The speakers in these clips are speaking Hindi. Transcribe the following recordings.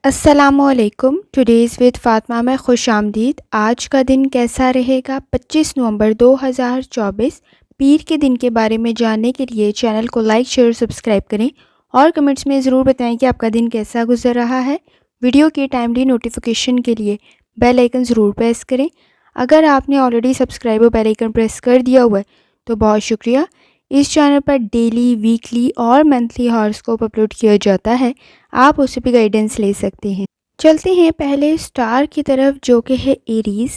अस्सलामुअलैकुम। टुडेज़ विद फ़ातिमा में खुश आमदीद। आज का दिन कैसा रहेगा? 25 नवंबर 2024 पीर के दिन के बारे में जानने के लिए चैनल को लाइक शेयर सब्सक्राइब करें और कमेंट्स में ज़रूर बताएं कि आपका दिन कैसा गुजर रहा है। वीडियो की टाइमली नोटिफिकेशन के लिए बेल आइकन ज़रूर प्रेस करें। अगर आपने ऑलरेडी सब्सक्राइब और बेल आइकन प्रेस कर दिया हुआ है तो बहुत शुक्रिया। इस चैनल पर डेली, वीकली और मंथली हॉरोस्कोप अपलोड किया जाता है, आप उससे भी गाइडेंस ले सकते हैं। चलते हैं पहले स्टार की तरफ, जो कि है एरीज़।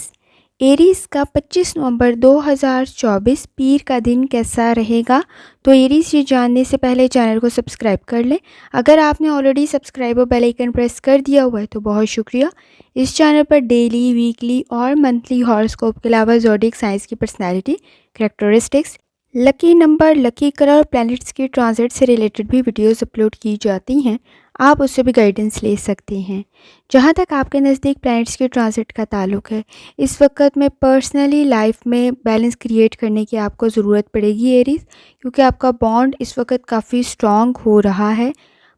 एरीज़ का 25 नवंबर 2024 पीर का दिन कैसा रहेगा? तो एरीज़ ये जानने से पहले चैनल को सब्सक्राइब कर लें। अगर आपने ऑलरेडी सब्सक्राइब और बेल आइकन प्रेस कर दिया हुआ है तो बहुत शुक्रिया। इस चैनल पर डेली, वीकली और मंथली हॉरोस्कोप के अलावा ज़ोडिएक साइंस की personality, characteristics, lucky number, lucky colour और प्लैनेट्स की ट्रांजिट से रिलेटेड भी वीडियोस अपलोड की जाती हैं, आप उससे भी गाइडेंस ले सकते हैं। जहां तक आपके नज़दीक प्लैनेट्स की ट्रांजिट का ताल्लुक है, इस वक्त में पर्सनली लाइफ में बैलेंस क्रिएट करने की आपको ज़रूरत पड़ेगी एरीज़, क्योंकि आपका बॉन्ड इस वक्त काफ़ी स्ट्रॉन्ग हो रहा है।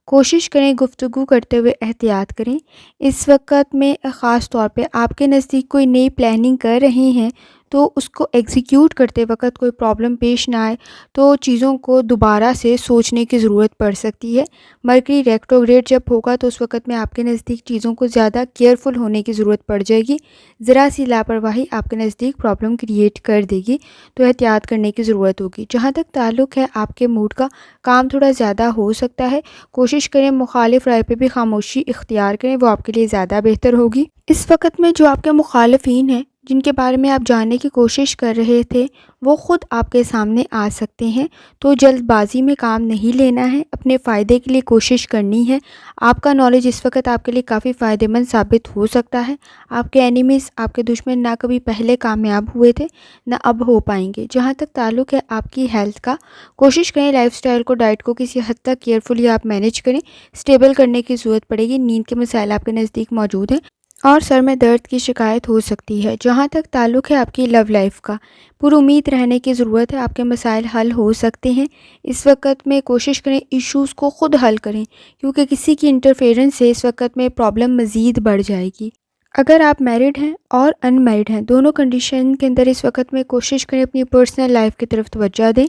कोशिश करें गुफ्तगू करते हुए एहतियात करें। इस वक्त में ख़ास तौर पे आपके नज़दीक कोई नई प्लानिंग कर रहे हैं तो उसको एग्जीक्यूट करते वक्त कोई प्रॉब्लम पेश ना आए, तो चीज़ों को दोबारा से सोचने की ज़रूरत पड़ सकती है। मरकरी रेट्रोग्रेड जब होगा तो उस वक्त में आपके नज़दीक चीज़ों को ज़्यादा केयरफुल होने की ज़रूरत पड़ जाएगी। ज़रा सी लापरवाही आपके नज़दीक प्रॉब्लम क्रिएट कर देगी, तो एहतियात करने की ज़रूरत होगी। जहाँ तक ताल्लुक़ है आपके मूड का, काम थोड़ा ज़्यादा हो सकता है। कोशिश करें मुखालिफ राय पे भी खामोशी इख्तियार करें, वो आपके लिए ज़्यादा बेहतर होगी। इस वक्त में जो आपके मुखालिफिन हैं, जिनके बारे में आप जानने की कोशिश कर रहे थे, वो ख़ुद आपके सामने आ सकते हैं, तो जल्दबाजी में काम नहीं लेना है, अपने फ़ायदे के लिए कोशिश करनी है। आपका नॉलेज इस वक्त आपके लिए काफ़ी फ़ायदेमंद साबित हो सकता है। आपके एनिमीज़, आपके दुश्मन ना कभी पहले कामयाब हुए थे, ना अब हो पाएंगे। जहाँ तक ताल्लुक़ है आपकी हेल्थ का, कोशिश करें लाइफस्टाइल को, डाइट को किसी हद तक केयरफुली आप मैनेज करें। स्टेबल करने की ज़रूरत पड़ेगी। नींद के मसाइल आपके नज़दीक मौजूद हैं और सर में दर्द की शिकायत हो सकती है। जहाँ तक ताल्लुक़ है आपकी लव लाइफ का, पुरुमीद रहने की ज़रूरत है। आपके मसाइल हल हो सकते हैं। इस वक्त में कोशिश करें इश्यूज़ को ख़ुद हल करें, क्योंकि किसी की इंटरफेरेंस से इस वक्त में प्रॉब्लम मज़ीद बढ़ जाएगी। अगर आप मैरिड हैं और अनमैरिड हैं, दोनों कंडीशन के अंदर इस वक्त में कोशिश करें अपनी पर्सनल लाइफ की तरफ तवज्जो दें।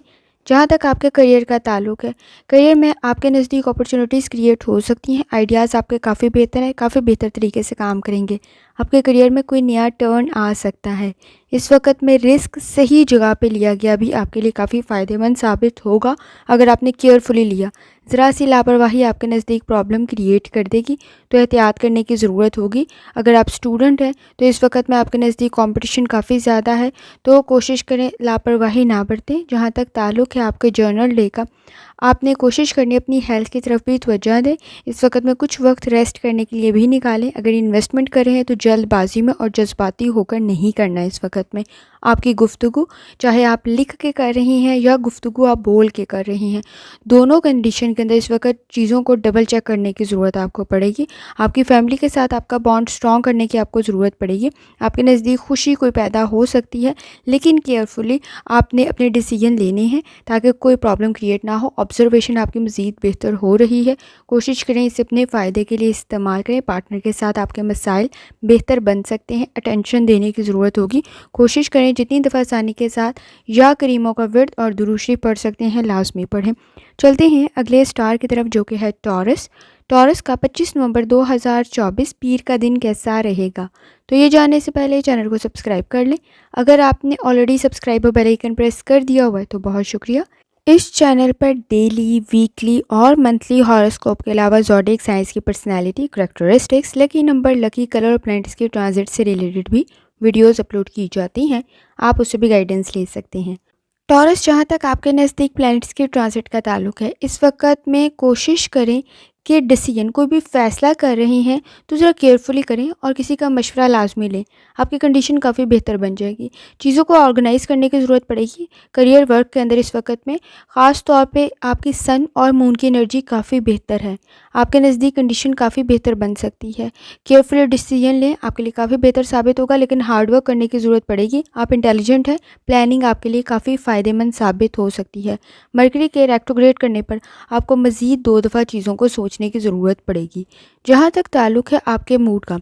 जहाँ तक आपके करियर का ताल्लुक है, करियर में आपके नज़दीक अपॉर्चुनिटीज़ क्रिएट हो सकती हैं। आइडियाज़ आपके काफ़ी बेहतर हैं, काफ़ी बेहतर तरीके से काम करेंगे। आपके करियर में कोई नया टर्न आ सकता है। इस वक्त में रिस्क सही जगह पे लिया गया भी आपके लिए काफ़ी फ़ायदेमंद साबित होगा, अगर आपने केयरफुली लिया। ज़रा सी लापरवाही आपके नज़दीक प्रॉब्लम क्रिएट कर देगी, तो एहतियात करने की ज़रूरत होगी। अगर आप स्टूडेंट हैं तो इस वक्त में आपके नज़दीक कंपटीशन काफ़ी ज़्यादा है, तो कोशिश करें लापरवाही ना बरतें। जहाँ तक ताल्लुक़ है आपके जर्नल डे का, आपने कोशिश करनी अपनी हेल्थ की तरफ भी तवज्जो दें। इस वक्त में कुछ वक्त रेस्ट करने के लिए भी निकालें। अगर इन्वेस्टमेंट कर रहे हैं तो जल्दबाजी में और जज्बाती होकर नहीं करना है। इस वक्त में आपकी गुफ्तगू, चाहे आप लिख के कर रही हैं या गुफ्तगू आप बोल के कर रही हैं, दोनों कंडीशन के अंदर इस वक्त चीज़ों को डबल चेक करने की ज़रूरत आपको पड़ेगी। आपकी फैमिली के साथ आपका बॉन्ड स्ट्रॉन्ग करने की आपको ज़रूरत पड़ेगी। आपके नज़दीक खुशी कोई पैदा हो सकती है, लेकिन केयरफुली आपने अपने डिसीजन लेने हैं ताकि कोई प्रॉब्लम क्रिएट ना हो। ऑब्जर्वेशन आपकी मज़ीद बेहतर हो रही है, कोशिश करें इसे अपने फ़ायदे के लिए इस्तेमाल करें। पार्टनर के साथ आपके मसाइल बेहतर बन सकते हैं। अटेंशन देने की ज़रूरत होगी। कोशिश करें जितनी दफ़ा आसानी के साथ या करीमों का विर्द और दुरूशी पढ़ सकते हैं, लाजमी पढ़ें। चलते हैं अगले स्टार की तरफ, जो कि है टॉरस। टॉरस का 25 नवंबर 2024 पीर का दिन कैसा रहेगा? तो ये जानने से पहले चैनल को सब्सक्राइब कर लें। अगर आपने ऑलरेडी सब्सक्राइब और बेल आइकन प्रेस कर दिया हुआ है तो बहुत शुक्रिया। इस चैनल पर डेली, वीकली और मंथली हॉरोस्कोप के अलावा ज़ोडिएक साइंस की personality, characteristics, lucky number, lucky colour और प्लैनेट्स की ट्रांजिट से रिलेटेड भी वीडियोस अपलोड की जाती हैं, आप उससे भी गाइडेंस ले सकते हैं। टॉरस, जहाँ तक आपके नज़दीक प्लैनेट्स के ट्रांजिट का ताल्लुक है, इस वक्त में कोशिश करें कि डिसीजन कोई भी फ़ैसला कर रहे हैं तो ज़रा केयरफुली करें और किसी का मशवरा लाजमी लें। आपकी कंडीशन काफ़ी बेहतर बन जाएगी। चीज़ों को ऑर्गेनाइज़ करने की ज़रूरत पड़ेगी। करियर वर्क के अंदर इस वक्त में ख़ास तौर पे आपकी सन और मून की एनर्जी काफ़ी बेहतर है। आपके नज़दीक कंडीशन काफ़ी बेहतर बन सकती है। केयरफुली डिसीजन लें, आपके लिए काफ़ी बेहतर साबित होगा, लेकिन हार्ड वर्क करने की ज़रूरत पड़ेगी। आप इंटेलिजेंट हैं, प्लानिंग आपके लिए काफ़ी फ़ायदेमंद साबित हो सकती है। मरकरी के रेट्रोग्रेड करने पर आपको मज़ीद 2 दफ़ा चीज़ों को सोचने की ज़रूरत पड़ेगी। जहाँ तक ताल्लुक़ है आपके मूड का,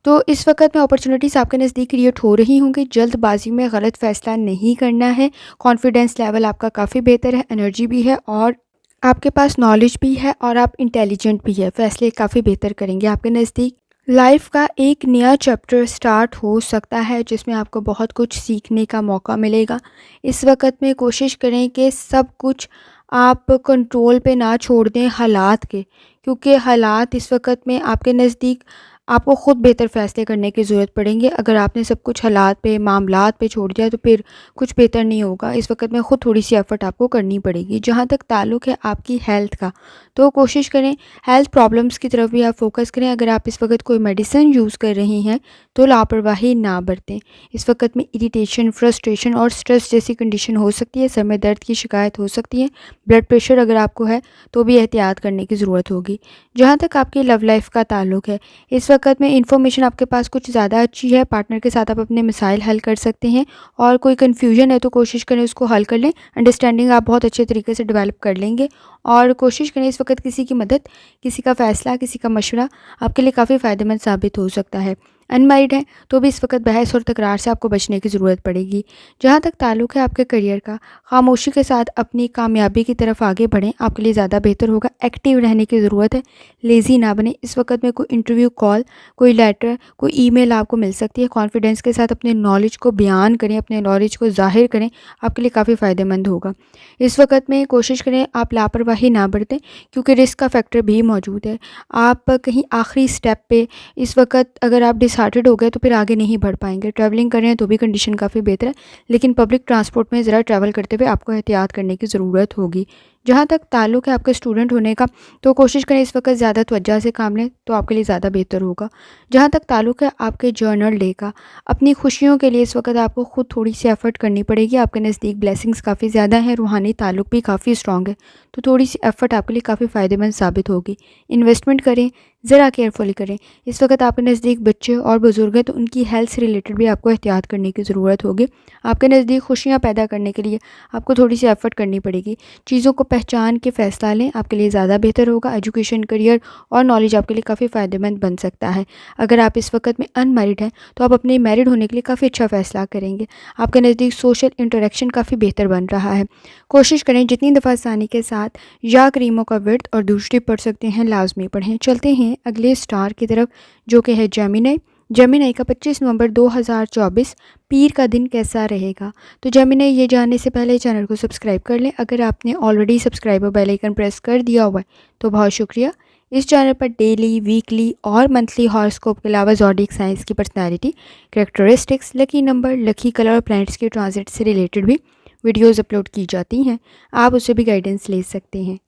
तो इस वक़्त में अपॉर्चुनिटीज़ आपके नज़दीक क्रिएट हो रही होंगी। जल्दबाज़ी में गलत फ़ैसला नहीं करना है। कॉन्फिडेंस लेवल आपका काफ़ी बेहतर है, एनर्जी भी है और आपके पास नॉलेज भी है और आप इंटेलिजेंट भी है। फ़ैसले काफ़ी बेहतर करेंगे। आपके नज़दीक लाइफ़ का एक नया चैप्टर स्टार्ट हो सकता है, जिसमें आपको बहुत कुछ सीखने का मौका मिलेगा। इस वक़्त में कोशिश करें कि सब कुछ आप कंट्रोल पे ना छोड़ दें हालात के, क्योंकि हालात इस वक़्त में आपके नज़दीक आपको ख़ुद बेहतर फ़ैसले करने की ज़रूरत पड़ेंगे। अगर आपने सब कुछ हालात पे, मामलात पे छोड़ दिया तो फिर कुछ बेहतर नहीं होगा। इस वक़्त में ख़ुद थोड़ी-सी एफ़र्ट आपको करनी पड़ेगी। जहाँ तक ताल्लुक़ है आपकी हेल्थ का, तो कोशिश करें हेल्थ प्रॉब्लम्स की तरफ भी आप फ़ोकस करें। अगर आप इस वक़्त कोई मेडिसिन यूज़ कर रही हैं तो लापरवाही ना बरतें। इस वक़्त में इरिटेशन, फ्रस्ट्रेशन और स्ट्रेस जैसी कंडीशन हो सकती है। सर में दर्द की शिकायत हो सकती है। ब्लड प्रेशर अगर आपको है तो भी एहतियात करने की ज़रूरत होगी। जहाँ तक आपकी लव लाइफ़ का ताल्लुक़ है, इस वक़्त में इन्फॉर्मेशन आपके पास कुछ ज़्यादा अच्छी है। पार्टनर के साथ आप अपने मसाइल हल कर सकते हैं और कोई कन्फ्यूजन है तो कोशिश करें उसको हल कर लें। अंडरस्टैंडिंग आप बहुत अच्छे तरीके से डेवलप कर लेंगे और कोशिश करें इस वक़्त किसी की मदद, किसी का फ़ैसला, किसी का मशवरा आपके लिए काफ़ी फ़ायदेमंद साबित हो सकता है। अनमैरिड हैं तो भी इस वक़्त बहस और तकरार से आपको बचने की ज़रूरत पड़ेगी। जहाँ तक ताल्लुक़ है आपके करियर का, खामोशी के साथ अपनी कामयाबी की तरफ आगे बढ़ें, आपके लिए ज़्यादा बेहतर होगा। एक्टिव रहने की ज़रूरत है, लेज़ी ना बनें। इस वक़्त में कोई इंटरव्यू कॉल, कोई लेटर, कोई ईमेल आपको मिल सकती है। कॉन्फिडेंस के साथ अपने नॉलेज को बयान करें, अपने नॉलेज को ज़ाहिर करें, आपके लिए काफ़ी फ़ायदेमंद होगा। इस वक़्त में कोशिश करें आप लापरवाही ना बरतें, क्योंकि रिस्क का फैक्टर भी मौजूद है। आप कहीं आखिरी स्टेप पे इस वक़्त अगर आप डिसहार्टेड हो गए तो फिर आगे नहीं बढ़ पाएँगे। ट्रैवलिंग कर रहे हैं तो भी कंडीशन काफ़ी बेहतर है, लेकिन पब्लिक ट्रांसपोर्ट में ज़रा ट्रैवल करते हुए आपको एहतियात करने की ज़रूरत होगी। जहाँ तक ताल्लुक़ है आपके स्टूडेंट होने का, तो कोशिश करें इस वक़्त ज़्यादा तवज्जो से काम लें तो आपके लिए ज़्यादा बेहतर होगा। जहाँ तक ताल्लुक़ है आपके जर्नल डे का, अपनी खुशियों के लिए इस वक़्त आपको खुद थोड़ी-सी एफ़र्ट करनी पड़ेगी। आपके नज़दीक ब्लेसिंग्स काफ़ी ज़्यादा हैं, रूहानी ताल्लुक़ भी काफ़ी स्ट्रॉन्ग है, तो थोड़ी-सी एफ़र्ट आपके लिए काफ़ी फ़ायदेमंद साबित होगी। इन्वेस्टमेंट करें, ज़रा केयरफुली करें। इस वक़्त आपके नज़दीक बच्चे और बुज़ुर्ग हैं तो उनकी हेल्थ से रिलेटेड भी आपको एहतियात करने की ज़रूरत होगी। आपके नज़दीक खुशियाँ पैदा करने के लिए आपको थोड़ी-सी एफ़र्ट करनी पड़ेगी। चीज़ों को पहचान के फ़ैसला लें, आपके लिए ज़्यादा बेहतर होगा। एजुकेशन, करियर और नॉलेज आपके लिए काफ़ी फ़ायदेमंद बन सकता है। अगर आप इस वक़्त में अनमैरिड हैं तो आप अपने मैरिड होने के लिए काफ़ी अच्छा फ़ैसला करेंगे। आपके नज़दीक सोशल इंटरेक्शन काफ़ी बेहतर बन रहा है। कोशिश करें जितनी दफ़ा आसानी के साथ या करीमों का विर्द और दूसरी पढ़ सकते हैं, लाज़मी पढ़ें। चलते हैं अगले स्टार की तरफ, जो कि है जेमिनी। जेमिनी का 25 नवंबर 2024 पीर का दिन कैसा रहेगा? तो जेमिनी, ये जानने से पहले चैनल को सब्सक्राइब कर लें। अगर आपने ऑलरेडी सब्सक्राइब और बेल आइकन प्रेस कर दिया हुआ है तो बहुत शुक्रिया। इस चैनल पर डेली, वीकली और मंथली हॉरोस्कोप के अलावा ज़ोडिएक साइंस की personality, characteristics, lucky number, lucky colour और प्लैनेट्स के ट्रांजिट से रिलेटेड भी वीडियोज़ अपलोड की जाती हैं। आप उससे भी गाइडेंस ले सकते हैं।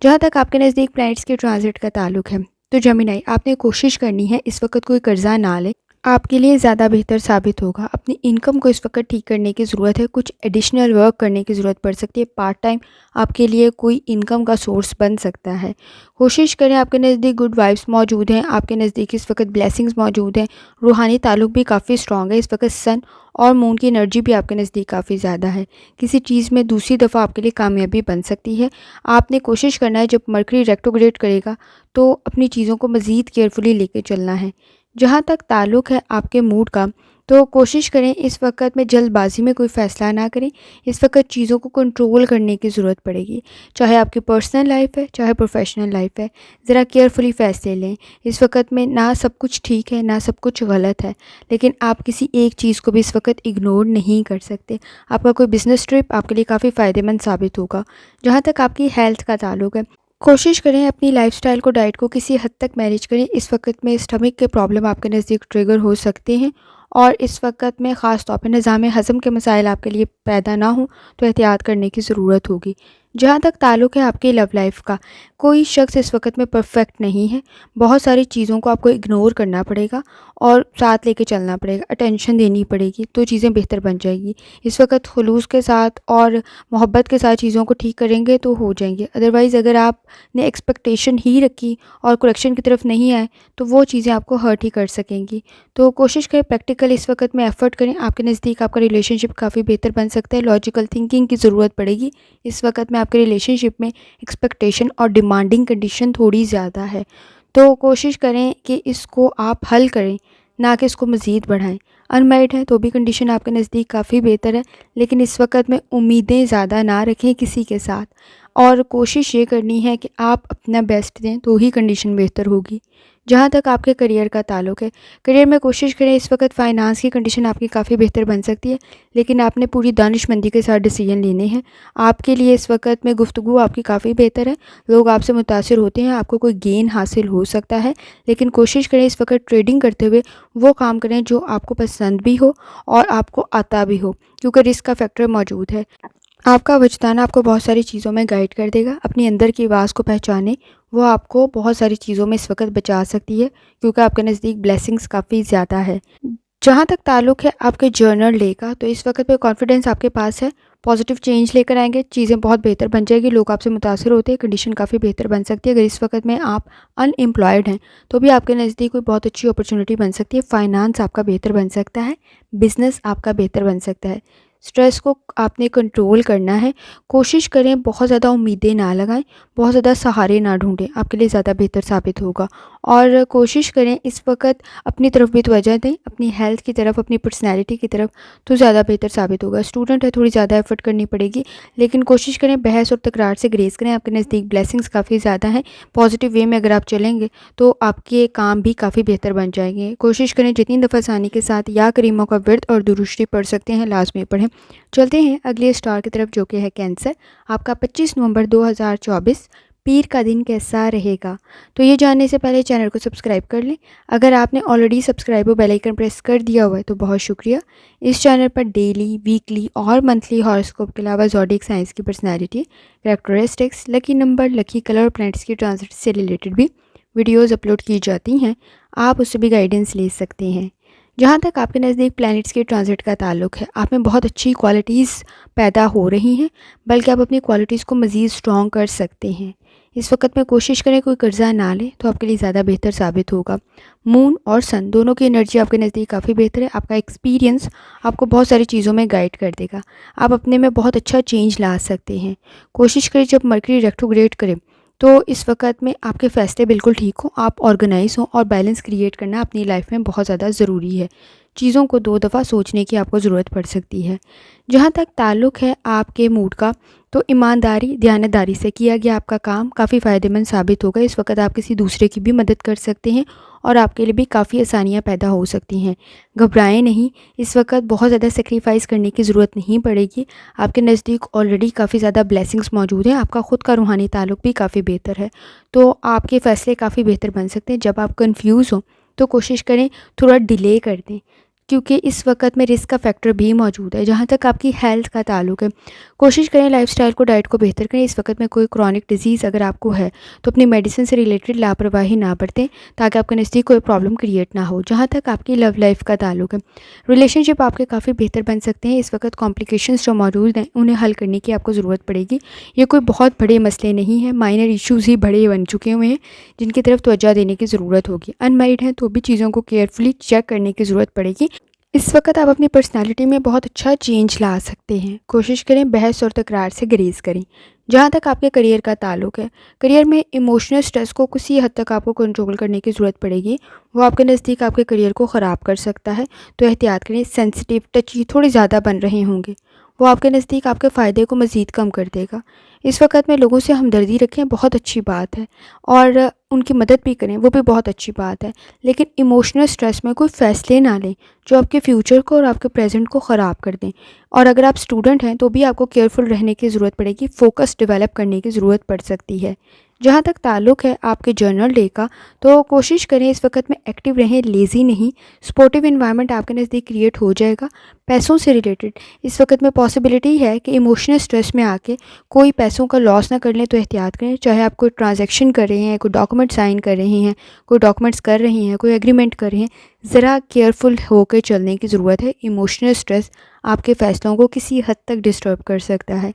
जहाँ तक आपके नज़दीक प्लैनेट्स के ट्रांजिट का ताल्लुक़ है, तो जेमिनी, आपने कोशिश करनी है इस वक्त कोई कर्ज़ा ना लें, आपके लिए ज़्यादा बेहतर साबित होगा। अपनी इनकम को इस वक्त ठीक करने की ज़रूरत है। कुछ एडिशनल वर्क करने की ज़रूरत पड़ सकती है। पार्ट टाइम आपके लिए कोई इनकम का सोर्स बन सकता है। कोशिश करें, आपके नज़दीक गुड वाइब्स मौजूद हैं, आपके नज़दीक इस वक्त ब्लेसिंग्स मौजूद हैं, रूहानी ताल्लुक़ भी काफ़ी स्ट्रॉन्ग है। इस वक्त सन और मून की एनर्जी भी आपके नज़दीक काफ़ी ज़्यादा है। किसी चीज़ में दूसरी दफ़ा आपके लिए कामयाबी बन सकती है। आपने कोशिश करना है, जब मरकरी रेट्रोग्रेड करेगा तो अपनी चीज़ों को मज़ीद केयरफुली लेके चलना है। जहाँ तक ताल्लुक़ है आपके मूड का, तो कोशिश करें इस वक्त में जल्दबाजी में कोई फ़ैसला ना करें। इस वक्त चीज़ों को कंट्रोल करने की ज़रूरत पड़ेगी, चाहे आपकी पर्सनल लाइफ है, चाहे प्रोफेशनल लाइफ है। ज़रा केयरफुली फ़ैसले लें। इस वक्त में ना सब कुछ ठीक है, ना सब कुछ गलत है, लेकिन आप किसी एक चीज़ को भी इस वक्त इग्नोर नहीं कर सकते। आपका कोई बिज़नेस ट्रिप आपके लिए काफ़ी फ़ायदेमंद साबित होगा। जहाँ तक आपकी हेल्थ का ताल्लुक़ है, कोशिश करें अपनी लाइफ़स्टाइल को, डाइट को किसी हद तक मैनेज करें। इस वक्त में स्टमक के प्रॉब्लम आपके नज़दीक ट्रिगर हो सकते हैं और इस वक़्त में ख़ास तौर पे निज़ाम हज़म के मसाइल आपके लिए पैदा ना हों, तो एहतियात करने की ज़रूरत होगी। जहाँ तक ताल्लुक़ है आपकी लव लाइफ़ का, कोई शख़्स इस वक़्त में परफ़ेक्ट नहीं है। बहुत सारी चीज़ों को आपको इग्नोर करना पड़ेगा और साथ लेके चलना पड़ेगा, अटेंशन देनी पड़ेगी, तो चीज़ें बेहतर बन जाएगी। इस वक़्त खुलूस के साथ और मोहब्बत के साथ चीज़ों को ठीक करेंगे तो हो जाएंगे। अदरवाइज़ अगर आपने एक्सपेक्टेशन ही रखी और करेक्शन की तरफ नहीं आए, तो वो चीज़ें आपको हर्ट ही कर सकेंगी। तो कोशिश करें प्रैक्टिकल इस वक्त में एफ़र्ट करें, आपके नज़दीक आपका रिलेशनशिप काफ़ी बेहतर बन सकता है। लॉजिकल थिंकिंग की ज़रूरत पड़ेगी। इस वक्त में आपके रिलेशनशिप में एक्सपेक्टेशन और डिमांडिंग कंडीशन थोड़ी ज़्यादा है, तो कोशिश करें कि इसको आप हल करें, ना कि इसको मज़ीद बढ़ाएं। अनमैरिड हैं तो भी कंडीशन आपके नज़दीक काफ़ी बेहतर है, लेकिन इस वक्त में उम्मीदें ज़्यादा ना रखें किसी के साथ, और कोशिश ये करनी है कि आप अपना बेस्ट दें, तो ही कंडीशन बेहतर होगी। जहाँ तक आपके करियर का ताल्लुक़ है, करियर में कोशिश करें, इस वक्त फ़ाइनांस की कंडीशन आपकी काफ़ी बेहतर बन सकती है, लेकिन आपने पूरी दानिशमंदी के साथ डिसीजन लेने हैं। आपके लिए इस वक्त में गुफ्तगू आपकी काफ़ी बेहतर है, लोग आपसे मुतासिर होते हैं, आपको कोई गेन हासिल हो सकता है, लेकिन कोशिश करें इस वक्त ट्रेडिंग करते हुए वो काम करें जो आपको पसंद भी हो और आपको आता भी हो, क्योंकि रिस्क का फैक्टर मौजूद है। आपका वजदान आपको बहुत सारी चीज़ों में गाइड कर देगा। अपनी अंदर की आवाज़ को पहचानें, वो आपको बहुत सारी चीज़ों में इस वक्त बचा सकती है, क्योंकि आपके नज़दीक ब्लेसिंग्स काफ़ी ज़्यादा है। जहाँ तक ताल्लुक़ है आपके जर्नल डे का, तो इस वक्त पे कॉन्फिडेंस आपके पास है, पॉजिटिव चेंज लेकर आएंगे, चीज़ें बहुत बेहतर बन जाएगी, लोग आपसे मुतासिर होते हैं, कंडीशन काफ़ी बेहतर बन सकती है। अगर इस वक्त में आप अनएम्प्लॉयड हैं, तो भी आपके नज़दीक कोई बहुत अच्छी अपॉर्चुनिटी बन सकती है। फाइनेंस आपका बेहतर बन सकता है, बिज़नेस आपका बेहतर बन सकता है। स्ट्रेस को आपने कंट्रोल करना है। कोशिश करें बहुत ज़्यादा उम्मीदें ना लगाएं, बहुत ज़्यादा सहारे ना ढूंढें, आपके लिए ज़्यादा बेहतर साबित होगा। और कोशिश करें इस वक्त अपनी तरफ भी तवज्जो दें, अपनी हेल्थ की तरफ, अपनी पर्सनैलिटी की तरफ, तो ज़्यादा बेहतर साबित होगा। स्टूडेंट है, थोड़ी ज़्यादा एफर्ट करनी पड़ेगी, लेकिन कोशिश करें बहस और तकरार से ग्रेस करें। आपके नज़दीक ब्लेसिंग्स काफ़ी ज़्यादा हैं, पॉजिटिव वे में अगर आप चलेंगे तो आपके काम भी काफ़ी बेहतर बन जाएंगे। कोशिश करें जितनी दफ़ा आसानी के साथ या करीमों का विर्द और दुरुस्ती पढ़ सकते हैं, लाजमी पढ़ें। चलते हैं अगले स्टार की तरफ, जो कि है कैंसर। आपका 25 नवंबर 2024 पीर का दिन कैसा रहेगा? तो ये जानने से पहले चैनल को सब्सक्राइब कर लें। अगर आपने ऑलरेडी सब्सक्राइब और बेल आइकन प्रेस कर दिया हुआ है तो बहुत शुक्रिया। इस चैनल पर डेली, वीकली और मंथली हॉरोस्कोप के अलावा ज़ोडिएक साइंस की personality, characteristics, lucky number, lucky colour और प्लैनेट्स की ट्रांजिट से रिलेटेड भी वीडियोज़ अपलोड की जाती हैं, आप उससे भी गाइडेंस ले सकते हैं। जहाँ तक आपके नज़दीक प्लैनेट्स के ट्रांजिट का ताल्लुक़ है, आप में बहुत अच्छी क्वालिटीज़ पैदा हो रही हैं, बल्कि आप अपनी क्वालिटीज़ को मज़ीद स्ट्रॉन्ग कर सकते हैं। इस वक्त में कोशिश करें कोई कर्जा ना लें, तो आपके लिए ज़्यादा बेहतर साबित होगा। मून और सन दोनों की एनर्जी आपके नज़दीक काफ़ी बेहतर है। आपका एक्सपीरियंस आपको बहुत सारी चीज़ों में गाइड कर देगा। आप अपने में बहुत अच्छा चेंज ला सकते हैं। कोशिश करें जब मर्करी रेट्रोग्रेड करें, तो इस वक्त में आपके फ़ैसले बिल्कुल ठीक हों, आप ऑर्गेनाइज हों, और बैलेंस क्रिएट करना अपनी लाइफ में बहुत ज़्यादा ज़रूरी है। चीज़ों को 2 दफ़ा सोचने की आपको ज़रूरत पड़ सकती है। जहाँ तक ताल्लुक़ है आपके मूड का, तो ईमानदारी, दयानतदारी से किया गया आपका काम काफ़ी फ़ायदेमंद साबित होगा। इस वक्त आप किसी दूसरे की भी मदद कर सकते हैं और आपके लिए भी काफ़ी आसानियाँ पैदा हो सकती हैं। घबराएं नहीं, इस वक्त बहुत ज़्यादा सेक्रीफाइस करने की ज़रूरत नहीं पड़ेगी। आपके नज़दीक ऑलरेडी काफ़ी ज़्यादा ब्लेसिंग्स मौजूद हैं, आपका ख़ुद का रूहानी ताल्लुक़ भी काफ़ी बेहतर है, तो आपके फ़ैसले काफ़ी बेहतर बन सकते हैं। जब आप कन्फ्यूज़ हों तो कोशिश करें थोड़ा डिले कर दें, क्योंकि इस वक्त में रिस्क का फैक्टर भी मौजूद है। जहाँ तक आपकी हेल्थ का ताल्लुक़ है, कोशिश करें लाइफस्टाइल को, डाइट को बेहतर करें। इस वक्त में कोई क्रॉनिक डिजीज़ अगर आपको है, तो अपनी मेडिसिन से रिलेटेड लापरवाही ना बरतें, ताकि आपके नज़दीक कोई प्रॉब्लम क्रिएट ना हो। जहाँ तक आपकी लव लाइफ का ताल्लुक़ है, रिलेशनशिप आपके काफ़ी बेहतर बन सकते हैं। इस वक्त कॉम्प्लिकेशंस जो मौजूद हैं, उन्हें हल करने की आपको ज़रूरत पड़ेगी। ये कोई बहुत बड़े मसले नहीं हैं, माइनर इश्यूज़ ही बड़े बन चुके हुए हैं, जिनकी तरफ तवज्जो देने की ज़रूरत होगी। अनमैरिड हैं तो भी चीज़ों को केयरफुली चेक करने की ज़रूरत पड़ेगी। इस वक्त आप अपनी पर्सनालिटी में बहुत अच्छा चेंज ला सकते हैं। कोशिश करें बहस और तकरार से ग्रेज़ करें। जहाँ तक आपके करियर का ताल्लुक़ है, करियर में इमोशनल स्ट्रेस को किसी हद तक आपको कंट्रोल करने की ज़रूरत पड़ेगी। वो आपके नज़दीक आपके करियर को ख़राब कर सकता है, तो एहतियात करें। सेंसिटिव, टची थोड़े ज़्यादा बन रहे होंगे, वो आपके नज़दीक आपके फ़ायदे को मज़ीद कम कर देगा। इस वक़्त में लोगों से हमदर्दी रखें, बहुत अच्छी बात है, और उनकी मदद भी करें, वो भी बहुत अच्छी बात है। लेकिन इमोशनल स्ट्रेस में कोई फ़ैसले ना लें जो आपके फ्यूचर को और आपके प्रेज़ेंट को ख़राब कर दें। और अगर आप स्टूडेंट हैं तो भी आपको केयरफुल रहने की ज़रूरत पड़ेगी, फ़ोकस डेवलप करने की ज़रूरत पड़ सकती है। जहाँ तक ताल्लुक़ है आपके जर्नल डे का, तो कोशिश करें इस वक़्त में एक्टिव रहें, लेज़ी नहीं। सपोर्टिव एनवायरनमेंट आपके नज़दीक क्रिएट हो जाएगा। पैसों से रिलेटेड इस वक़्त में पॉसिबिलिटी है कि इमोशनल स्ट्रेस में आके कोई पैसों का लॉस ना कर लें, तो एहतियात करें। चाहे आप कोई ट्रांज़ैक्शन कर रहे हैं, कोई डॉक्यूमेंट साइन कर रहे हैं, कोई डॉक्यूमेंट्स कर रही हैं, कोई एग्रीमेंट कर रहे हैं, ज़रा केयरफुल होकर चलने की ज़रूरत है। इमोशनल स्ट्रेस आपके फ़ैसलों को किसी हद तक डिस्टर्ब कर सकता है।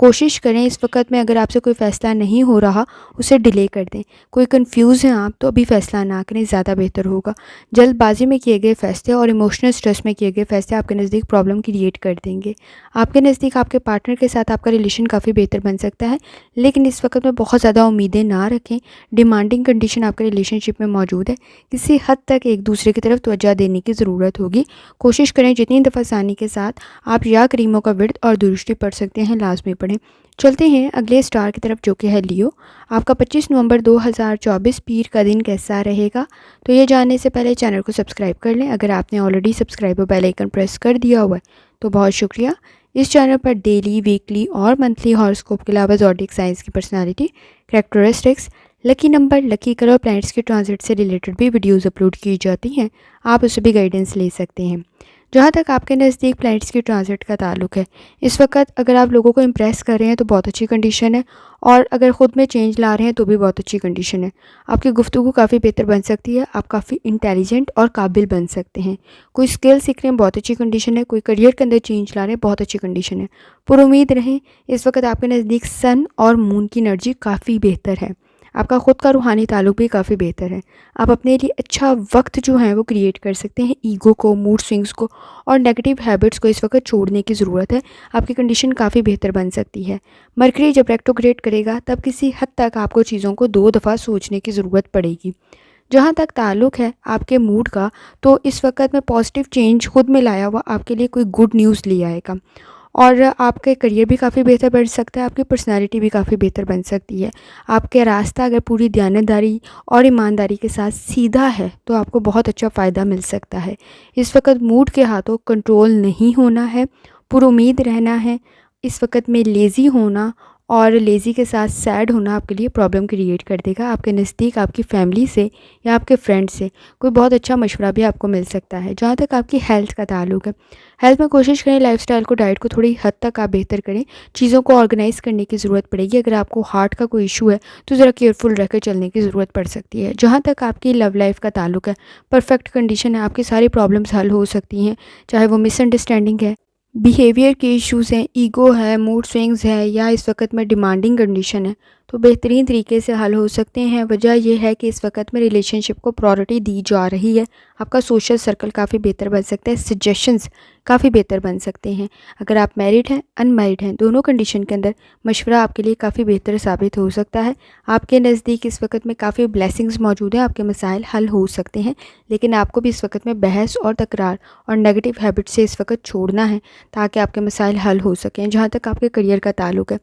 कोशिश करें इस वक़्त में अगर आपसे कोई फ़ैसला नहीं हो रहा, उसे डिले कर दें। कोई कन्फ्यूज़ हैं आप, तो अभी फ़ैसला ना करें, ज़्यादा बेहतर होगा। जल्दबाज़ी में किए गए फ़ैसले और इमोशनल स्ट्रेस में किए गए फ़ैसले आपके नज़दीक प्रॉब्लम क्रिएट कर देंगे। आपके नज़दीक आपके पार्टनर के साथ आपका रिलेशन काफ़ी बेहतर बन सकता है, लेकिन इस वक़्त में बहुत ज़्यादा उम्मीदें ना रखें। डिमांडिंग कंडीशन आपके रिलेशनशिप में मौजूद है। किसी हद तक एक दूसरे की तरफ तवज्जो देने की ज़रूरत होगी। कोशिश करें जितनी दफ़ा आसानी के साथ आप या करीमों का विर्द और दुरुस्ती पढ़ सकते हैं, लाज़मी पढ़ें। चलते हैं अगले स्टार की तरफ, जो कि है लियो। आपका 25 नवंबर 2024 पीर का दिन कैसा रहेगा? तो ये जानने से पहले चैनल को सब्सक्राइब कर लें। अगर आपने ऑलरेडी सब्सक्राइब और बेल आइकन प्रेस कर दिया हुआ है तो बहुत शुक्रिया। इस चैनल पर डेली, वीकली और मंथली हॉरोस्कोप के अलावा ज़ोडिएक साइंस की personality, characteristics, lucky number, lucky colour, planets के ट्रांजिट से रिलेटेड भी वीडियोज़ अपलोड की जाती हैं। आप उससे भी गाइडेंस ले सकते हैं। जहाँ तक आपके नज़दीक प्लैनेट्स की ट्रांजिट का ताल्लुक है, इस वक्त अगर आप लोगों को इम्प्रेस कर रहे हैं तो बहुत अच्छी कंडीशन है, और अगर ख़ुद में चेंज ला रहे हैं तो भी बहुत अच्छी कंडीशन है। आपकी गुफ्तगू काफ़ी बेहतर बन सकती है, आप काफ़ी इंटेलिजेंट और काबिल बन सकते हैं। कोई स्किल सीख रहे हैं, बहुत अच्छी कंडीशन है। कोई करियर के अंदर चेंज ला रहे हैं, बहुत अच्छी कंडीशन है। पुरुम्मीद रहें। इस वक्त आपके नज़दीक सन और मून की एनर्जी काफ़ी बेहतर है। आपका ख़ुद का रूहानी ताल्लुक भी काफ़ी बेहतर है। आप अपने लिए अच्छा वक्त जो है वो क्रिएट कर सकते हैं। ईगो को, मूड स्विंग्स को और नेगेटिव हैबिट्स को इस वक्त छोड़ने की ज़रूरत है। आपकी कंडीशन काफ़ी बेहतर बन सकती है। मरकरी जब रेट्रोग्रेड करेगा तब किसी हद तक आपको चीज़ों को 2 दफ़ा सोचने की ज़रूरत पड़ेगी। जहाँ तक ताल्लुक़ है आपके मूड का, तो इस वक्त में पॉजिटिव चेंज खुद में लाया हुआ आपके लिए कोई गुड न्यूज़ ले आएगा, और आपके करियर भी काफ़ी बेहतर बन सकता है। आपकी पर्सनालिटी भी काफ़ी बेहतर बन सकती है। आपका रास्ता अगर पूरी दयानतदारी और ईमानदारी के साथ सीधा है तो आपको बहुत अच्छा फ़ायदा मिल सकता है। इस वक्त मूड के हाथों कंट्रोल नहीं होना है, पुरुमीद रहना है। इस वक्त में लेज़ी होना और लेज़ी के साथ सैड होना आपके लिए प्रॉब्लम क्रिएट कर देगा। आपके नज़दीक आपकी फैमिली से या आपके फ्रेंड से कोई बहुत अच्छा मशवरा भी आपको मिल सकता है। जहाँ तक आपकी हेल्थ का ताल्लुक है, हेल्थ में कोशिश करें लाइफस्टाइल को, डाइट को थोड़ी हद तक आप बेहतर करें। चीज़ों को ऑर्गेनाइज़ करने की ज़रूरत पड़ेगी। अगर आपको हार्ट का कोई इशू है तो ज़रा केयरफुल रहकर चलने की ज़रूरत पड़ सकती है। जहाँ तक आपकी लव लाइफ का ताल्लुक है, परफेक्ट कंडीशन है। आपकी सारी प्रॉब्लम्स हल हो सकती हैं, चाहे वो मिसअंडरस्टैंडिंग है, बिहेवियर के इश्यूज़ हैं, ईगो है, मूड स्विंग्स है, या इस वक्त में डिमांडिंग कंडीशन है, तो बेहतरीन तरीके से हल हो सकते हैं। वजह यह है कि इस वक्त में रिलेशनशिप को प्रायोरिटी दी जा रही है। आपका सोशल सर्कल काफ़ी बेहतर बन सकता है। सजेशंस काफ़ी बेहतर बन सकते हैं। अगर आप मैरिड हैं, अनमैरिड हैं, दोनों कंडीशन के अंदर मशवरा आपके लिए काफ़ी बेहतर साबित हो सकता है। आपके नज़दीक इस वक्त में काफ़ी ब्लेसिंग्स मौजूद हैं। आपके मसाइल हल हो सकते हैं, लेकिन आपको भी इस वक्त में बहस और तकरार और नेगेटिव हैबिट से इस वक्त छोड़ना है, ताकि आपके मसाइल हल हो सकें। जहाँ तक आपके करियर का ताल्लुक है,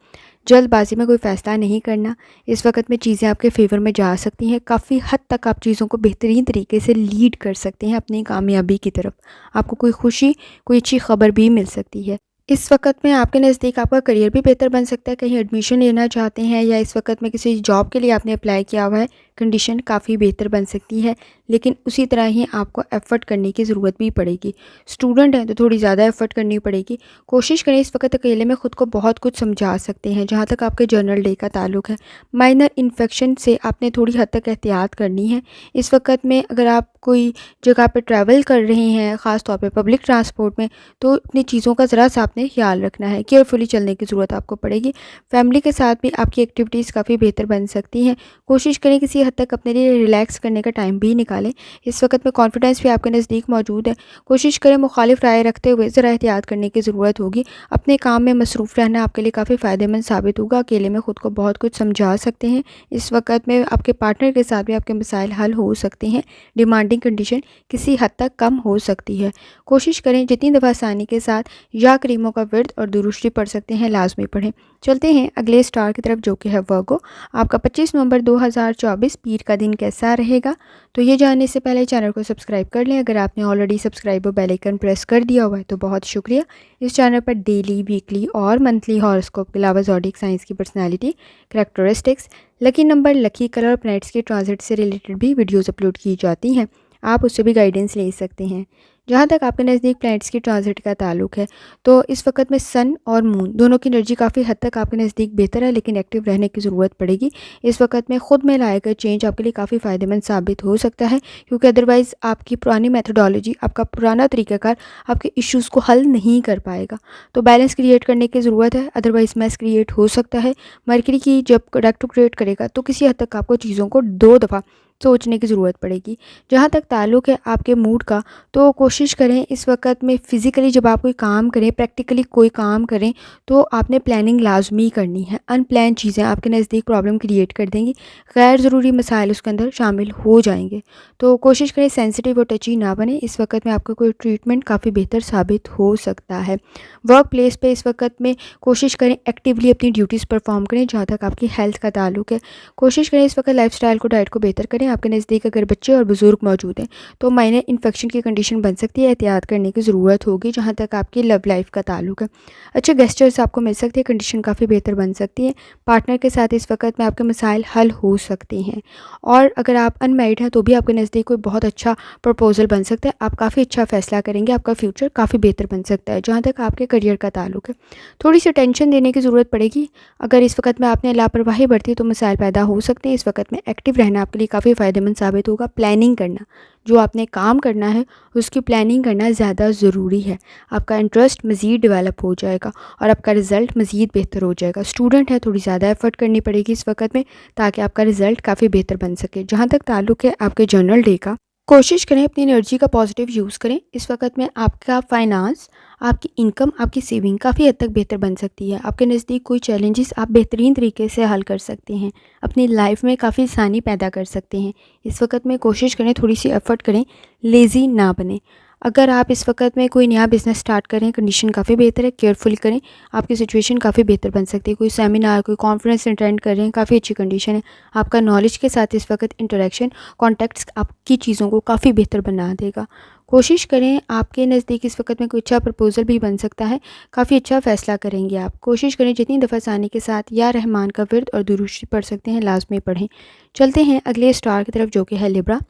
जल्दबाजी में कोई फ़ैसला नहीं करना। इस वक्त में चीज़ें आपके फेवर में जा सकती हैं। काफ़ी हद तक आप चीज़ों को बेहतरीन तरीके से लीड कर सकते हैं अपनी कामयाबी की तरफ। आपको कोई खुशी, कोई अच्छी खबर भी मिल सकती है। इस वक्त में आपके नज़दीक आपका करियर भी बेहतर बन सकता है। कहीं एडमिशन लेना चाहते हैं या इस वक्त में किसी जॉब के लिए आपने अप्लाई किया हुआ है, कंडीशन काफ़ी बेहतर बन सकती है, लेकिन उसी तरह ही आपको एफ़र्ट करने की ज़रूरत भी पड़ेगी। स्टूडेंट हैं तो थोड़ी ज़्यादा एफ़र्ट करनी पड़ेगी। कोशिश करें इस वक्त अकेले में ख़ुद को बहुत कुछ समझा सकते हैं। जहाँ तक आपके जर्नल डे का ताल्लुक है, माइनर इन्फेक्शन से आपने थोड़ी हद तक एहतियात करनी है। इस वक्त में अगर आप कोई जगह पर ट्रैवल कर रहे हैं, ख़ास तौर पे पब्लिक ट्रांसपोर्ट में, तो अपनी चीज़ों का ज़रा सा आपने ख्याल रखना है। केयरफुली चलने की ज़रूरत आपको पड़ेगी। फैमिली के साथ भी आपकी एक्टिविटीज़ काफ़ी बेहतर बन सकती हैं। कोशिश करें किसी हद तक अपने लिए रिलैक्स करने का टाइम भी निकालें। इस वक्त में कॉन्फिडेंस भी आपके नज़दीक मौजूद है। कोशिश करें मुखालिफ राय रखते हुए ज़रा एहतियात करने की ज़रूरत होगी। अपने काम में मसरूफ़ रहना आपके लिए काफ़ी फ़ायदेमंद साबित होगा। अकेले में ख़ुद को बहुत कुछ समझा सकते हैं। इस वक्त में आपके पार्टनर के साथ भी आपके मसाइल हल हो सकते हैं। डिमांडिंग कंडीशन किसी हद तक कम हो सकती है। कोशिश करें जितनी दफ़ा आसानी के साथ या करीमों का विर्द और दुरूस्ती पढ़ सकते हैं लाजमी पढ़ें। चलते हैं अगले स्टार की तरफ जो कि है वर्गो। आपका 25 नवंबर 2024 पीर का दिन कैसा रहेगा? तो ये जानने से पहले चैनल को सब्सक्राइब कर लें। अगर आपने ऑलरेडी सब्सक्राइब और बेल आइकन प्रेस कर दिया हुआ है तो बहुत शुक्रिया। इस चैनल पर डेली, वीकली और मंथली हॉरोस्कोप के अलावा ज़ोडिक साइंस की personality, characteristics, lucky number, lucky colour और प्लैनेट्स के ट्रांजिट से रिलेटेड भी वीडियोज़ अपलोड की जाती हैं। आप उससे भी गाइडेंस ले सकते हैं। जहाँ तक आपके नज़दीक प्लैनेट्स की ट्रांजिट का ताल्लुक है तो इस वक्त में सन और मून दोनों की एनर्जी काफ़ी हद तक आपके नज़दीक बेहतर है, लेकिन एक्टिव रहने की ज़रूरत पड़ेगी। इस वक्त में ख़ुद में लाए गए चेंज आपके लिए काफ़ी फ़ायदेमंद साबित हो सकता है, क्योंकि अदरवाइज़ आपकी पुरानी मेथडोलॉजी, आपका पुराना तरीक़ाकार आपके इश्यूज़ को हल नहीं कर पाएगा। तो बैलेंस क्रिएट करने की ज़रूरत है, अदरवाइज़ मैस क्रिएट हो सकता है। मरकरी की जब रेट्रोग्रेड करेगा तो किसी हद तक आपको चीज़ों को 2 दफ़ा सोचने की ज़रूरत पड़ेगी। जहाँ तक ताल्लुक़ है आपके मूड का, तो कोशिश करें इस वक्त में फ़िज़िकली जब आप कोई काम करें, प्रैक्टिकली कोई काम करें, तो आपने प्लानिंग लाजमी करनी है। अनप्लान चीज़ें आपके नज़दीक प्रॉब्लम क्रिएट कर देंगी, गैर ज़रूरी मसाइल उसके अंदर शामिल हो जाएंगे। तो कोशिश करें सेंसिटिव और टची ना बने। इस वक्त में आपका कोई ट्रीटमेंट काफ़ी बेहतर साबित हो सकता है। वर्क प्लेस पे इस वक्त में कोशिश करें एक्टिवली अपनी ड्यूटीज़ परफॉर्म करें। जहाँ तक आपकी हेल्थ का ताल्लुक है, कोशिश करें इस वक्त लाइफस्टाइल को, डाइट को बेहतर करें। आपके नज़दीक अगर बच्चे और बुजुर्ग मौजूद हैं तो माइनर इन्फेक्शन की कंडीशन बन सकती है, एहतियात करने की ज़रूरत होगी। जहाँ तक आपकी लव लाइफ का ताल्लुक है, अच्छे गेस्टर्स आपको मिल सकते हैं, कंडीशन काफ़ी बेहतर बन सकती है। पार्टनर के साथ इस वक्त में आपके मसाइल हल हो सकते हैं। और अगर आप अनमैरिड हैं तो भी आपके नज़दीक कोई बहुत अच्छा प्रपोजल बन सकता है। आप काफ़ी अच्छा फैसला करेंगे, आपका फ्यूचर काफ़ी बेहतर बन सकता है। जहाँ तक आपके करियर का ताल्लुक है, थोड़ी सी टेंशन देने की ज़रूरत पड़ेगी। अगर इस वक्त में आपने लापरवाही बरती तो मसाइल पैदा हो सकते हैं। इस वक्त में एक्टिव रहना आपके लिए काफ़ी फ़ायदेमंद साबित होगा। प्लानिंग करना, जो आपने काम करना है उसकी प्लानिंग करना ज़्यादा ज़रूरी है। आपका इंटरेस्ट मज़ीद डेवलप हो जाएगा और आपका रिज़ल्ट मज़ीद बेहतर हो जाएगा। स्टूडेंट है, थोड़ी ज़्यादा एफर्ट करनी पड़ेगी इस वक्त में, ताकि आपका रिज़ल्ट काफ़ी बेहतर बन सके। जहाँ तक ताल्लुक़ है आपके जर्नल डे का, कोशिश करें अपनी एनर्जी का पॉजिटिव यूज़ करें। इस वक्त में आपका फाइनेंस, आपकी इनकम, आपकी सेविंग काफ़ी हद तक बेहतर बन सकती है। आपके नज़दीक कोई चैलेंजेस आप बेहतरीन तरीके से हल कर सकते हैं, अपनी लाइफ में काफ़ी आसानी पैदा कर सकते हैं। इस वक्त में कोशिश करें थोड़ी सी एफर्ट करें, लेज़ी ना बने। अगर आप इस वक्त में कोई नया बिज़नेस स्टार्ट करें, कंडीशन काफ़ी बेहतर है, केयरफुल करें, आपकी सिचुएशन काफ़ी बेहतर बन सकती है। कोई सेमिनार, कोई कॉन्फ्रेंस अटेंड कर रहे हैं, काफ़ी अच्छी कंडीशन है। आपका नॉलेज के साथ इस वक्त इंटरेक्शन, कॉन्टैक्ट्स आपकी चीज़ों को काफ़ी बेहतर बना देगा। कोशिश करें आपके नज़दीक इस वक्त में कोई अच्छा प्रपोज़ल भी बन सकता है, काफ़ी अच्छा फ़ैसला करेंगे आप। कोशिश करें जितनी दफ़ा आसानी के साथ या रहमान का विर्द और दुरूस्ती पढ़ सकते हैं लाजमी पढ़ें। चलते हैं अगले स्टार की तरफ जो कि है लिब्रा।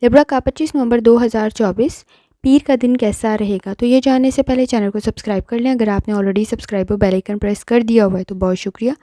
लिब्रा का 25 नवंबर 2024 पीर का दिन कैसा रहेगा? तो ये जानने से पहले चैनल को सब्सक्राइब कर लें। अगर आपने ऑलरेडी सब्सक्राइब और बेल आइकन प्रेस कर दिया हुआ है तो बहुत शुक्रिया।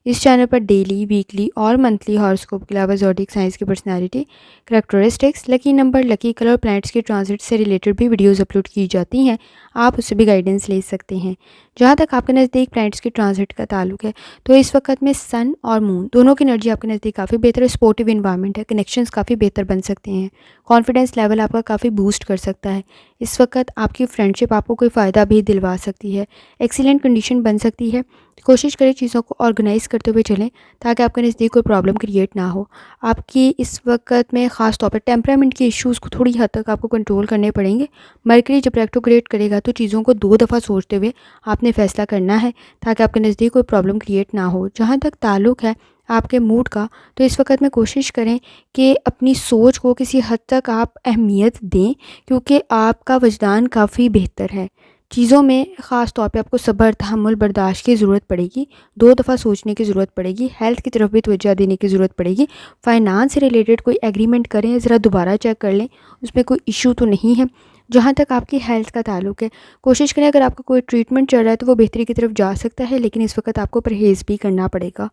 इस चैनल पर डेली, वीकली और मंथली हॉरोस्कोप के अलावा ज़ोडिक साइंस की personality, characteristics, lucky number, lucky colour और प्लैनेट्स के ट्रांजिट से रिलेटेड भी वीडियोज़ अपलोड की जाती हैं। आप उससे भी गाइडेंस ले सकते हैं। जहाँ तक आपके नज़दीक प्लैनेट्स के ट्रांजिट का ताल्लुक है तो इस वक्त में सन और मून दोनों की एनर्जी आपके नज़दीक काफ़ी बेहतर है। सपोर्टिव इन्वायरमेंट है, कनेक्शंस काफ़ी बेहतर बन सकते हैं। कॉन्फिडेंस लेवल आपका काफ़ी बूस्ट कर सकता है। इस वक्त आपकी फ्रेंडशिप आपको कोई फ़ायदा भी दिलवा सकती है। एक्सीलेंट कंडीशन बन सकती है। कोशिश करें चीज़ों को ऑर्गेनाइज़ करते हुए चलें ताकि आपके नज़दीक कोई प्रॉब्लम क्रिएट ना हो। आपकी इस वक्त में ख़ास तौर पर टेम्परामेंट के इश्यूज़ को थोड़ी हद तक आपको कंट्रोल करने पड़ेंगे। मरकरी जब रेट्रोग्रेड करेगा तो चीज़ों को 2 दफ़ा सोचते हुए आपने फ़ैसला करना है ताकि आपके नज़दीक कोई प्रॉब्लम क्रिएट ना हो। जहाँ तक ताल्लुक़ है आपके मूड का, तो इस वक्त में कोशिश करें कि अपनी सोच को किसी हद तक आप अहमियत दें, क्योंकि आपका वजदान काफ़ी बेहतर है। चीज़ों में ख़ास तौर पे आपको सब्र, तहम्मुल, बर्दाश्त की ज़रूरत पड़ेगी। 2 दफ़ा सोचने की ज़रूरत पड़ेगी। हेल्थ की तरफ भी तवज्जो देने की ज़रूरत पड़ेगी। फाइनेंस से रिलेटेड कोई एग्रीमेंट करें, ज़रा दोबारा चेक कर लें उसमें कोई इशू तो नहीं है। जहाँ तक आपकी हेल्थ का ताल्लुक है, कोशिश करें अगर आपका कोई ट्रीटमेंट चल रहा है तो वो बेहतरी की तरफ जा सकता है, लेकिन इस वक्त आपको परहेज़ भी करना पड़ेगा।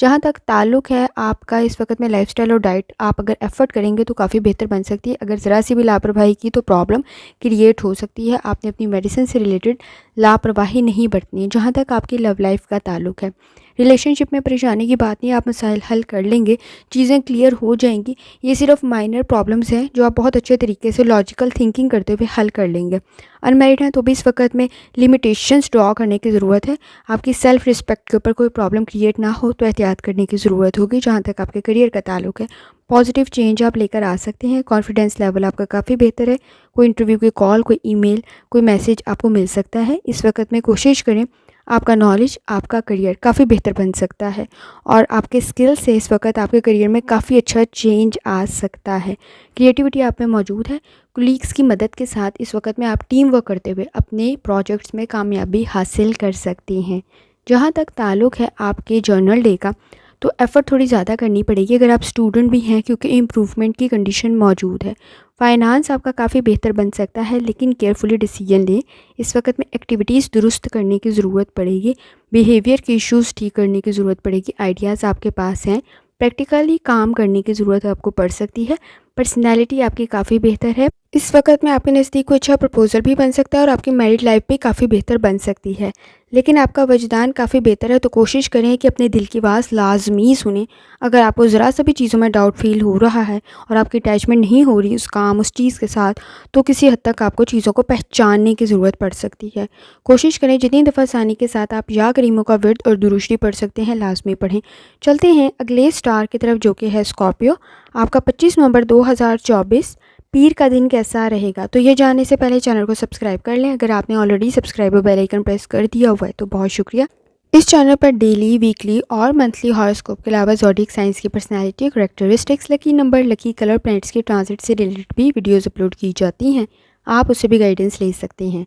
जहाँ तक ताल्लुक है आपका इस वक्त में लाइफस्टाइल और डाइट, आप अगर एफ़र्ट करेंगे तो काफ़ी बेहतर बन सकती है। अगर ज़रा सी भी लापरवाही की तो प्रॉब्लम क्रिएट हो सकती है। आपने अपनी मेडिसिन से रिलेटेड लापरवाही नहीं बरतनी है। जहाँ तक आपकी लव लाइफ का ताल्लुक है, रिलेशनशिप में परेशानी की बात नहीं, आप मसाइल हल कर लेंगे, चीज़ें क्लियर हो जाएंगी। ये सिर्फ माइनर प्रॉब्लम्स हैं जो आप बहुत अच्छे तरीके से लॉजिकल थिंकिंग करते हुए हल कर लेंगे। अनमैरिड हैं तो भी इस वक्त में लिमिटेशंस ड्रॉ करने की ज़रूरत है। आपकी सेल्फ रिस्पेक्ट के ऊपर कोई प्रॉब्लम क्रिएट ना हो तो एहतियात करने की ज़रूरत होगी। जहाँ तक आपके करियर का ताल्लुक है, पॉजिटिव चेंज आप लेकर आ सकते हैं। कॉन्फिडेंस लेवल आपका काफ़ी बेहतर है। कोई इंटरव्यू की कॉल, कोई ईमेल, कोई मैसेज आपको मिल सकता है। इस वक्त में कोशिश करें, आपका नॉलेज, आपका करियर काफ़ी बेहतर बन सकता है और आपके स्किल से इस वक्त आपके करियर में काफ़ी अच्छा चेंज आ सकता है। क्रिएटिविटी आप में मौजूद है। कुलीग्स की मदद के साथ इस वक्त में आप टीम वर्क करते हुए अपने प्रोजेक्ट्स में कामयाबी हासिल कर सकती हैं। जहाँ तक ताल्लुक़ है आपके जर्नल डे का, तो एफ़र्ट थोड़ी ज़्यादा करनी पड़ेगी अगर आप स्टूडेंट भी हैं, क्योंकि इम्प्रूवमेंट की कंडीशन मौजूद है। फाइनेंस आपका काफ़ी बेहतर बन सकता है, लेकिन केयरफुली डिसीजन लें। इस वक्त में एक्टिविटीज़ दुरुस्त करने की ज़रूरत पड़ेगी, बिहेवियर के इश्यूज़ ठीक करने की ज़रूरत पड़ेगी। आइडियाज़ आपके पास हैं, प्रैक्टिकली काम करने की ज़रूरत आपको पड़ सकती है। पर्सनैलिटी आपकी काफ़ी बेहतर है। इस वक्त में आपके नज़दीक कोई अच्छा प्रपोज़ल भी बन सकता है और आपकी मैरिड लाइफ भी काफ़ी बेहतर बन सकती है। लेकिन आपका वजदान काफ़ी बेहतर है, तो कोशिश करें कि अपने दिल की आवाज़ लाजमी सुनें। अगर आपको ज़रा सा भी चीज़ों में डाउट फील हो रहा है और आपकी अटैचमेंट नहीं हो रही उस काम, उस चीज़ के साथ, तो किसी हद तक आपको चीज़ों को पहचानने की ज़रूरत पड़ सकती है। कोशिश करें जितनी दफ़ा आसानी के साथ आप या करीमों का विर्द और दुरूशरी पढ़ सकते हैं, लाजमी पढ़ें। चलते हैं अगले स्टार की तरफ, जो कि है स्कॉर्पियो। आपका 25 नवंबर 2024 पीर का दिन कैसा रहेगा? तो ये जानने से पहले चैनल को सब्सक्राइब कर लें। अगर आपने ऑलरेडी सब्सक्राइब और बेल आइकन प्रेस कर दिया हुआ है तो बहुत शुक्रिया। इस चैनल पर डेली, वीकली और मंथली हॉरोस्कोप के अलावा ज़ोडिक साइंस की personality, characteristics, lucky number, lucky colour, planets के ट्रांजिट से रिलेटेड भी वीडियोज़ अपलोड की जाती हैं। आप उससे भी गाइडेंस ले सकते हैं।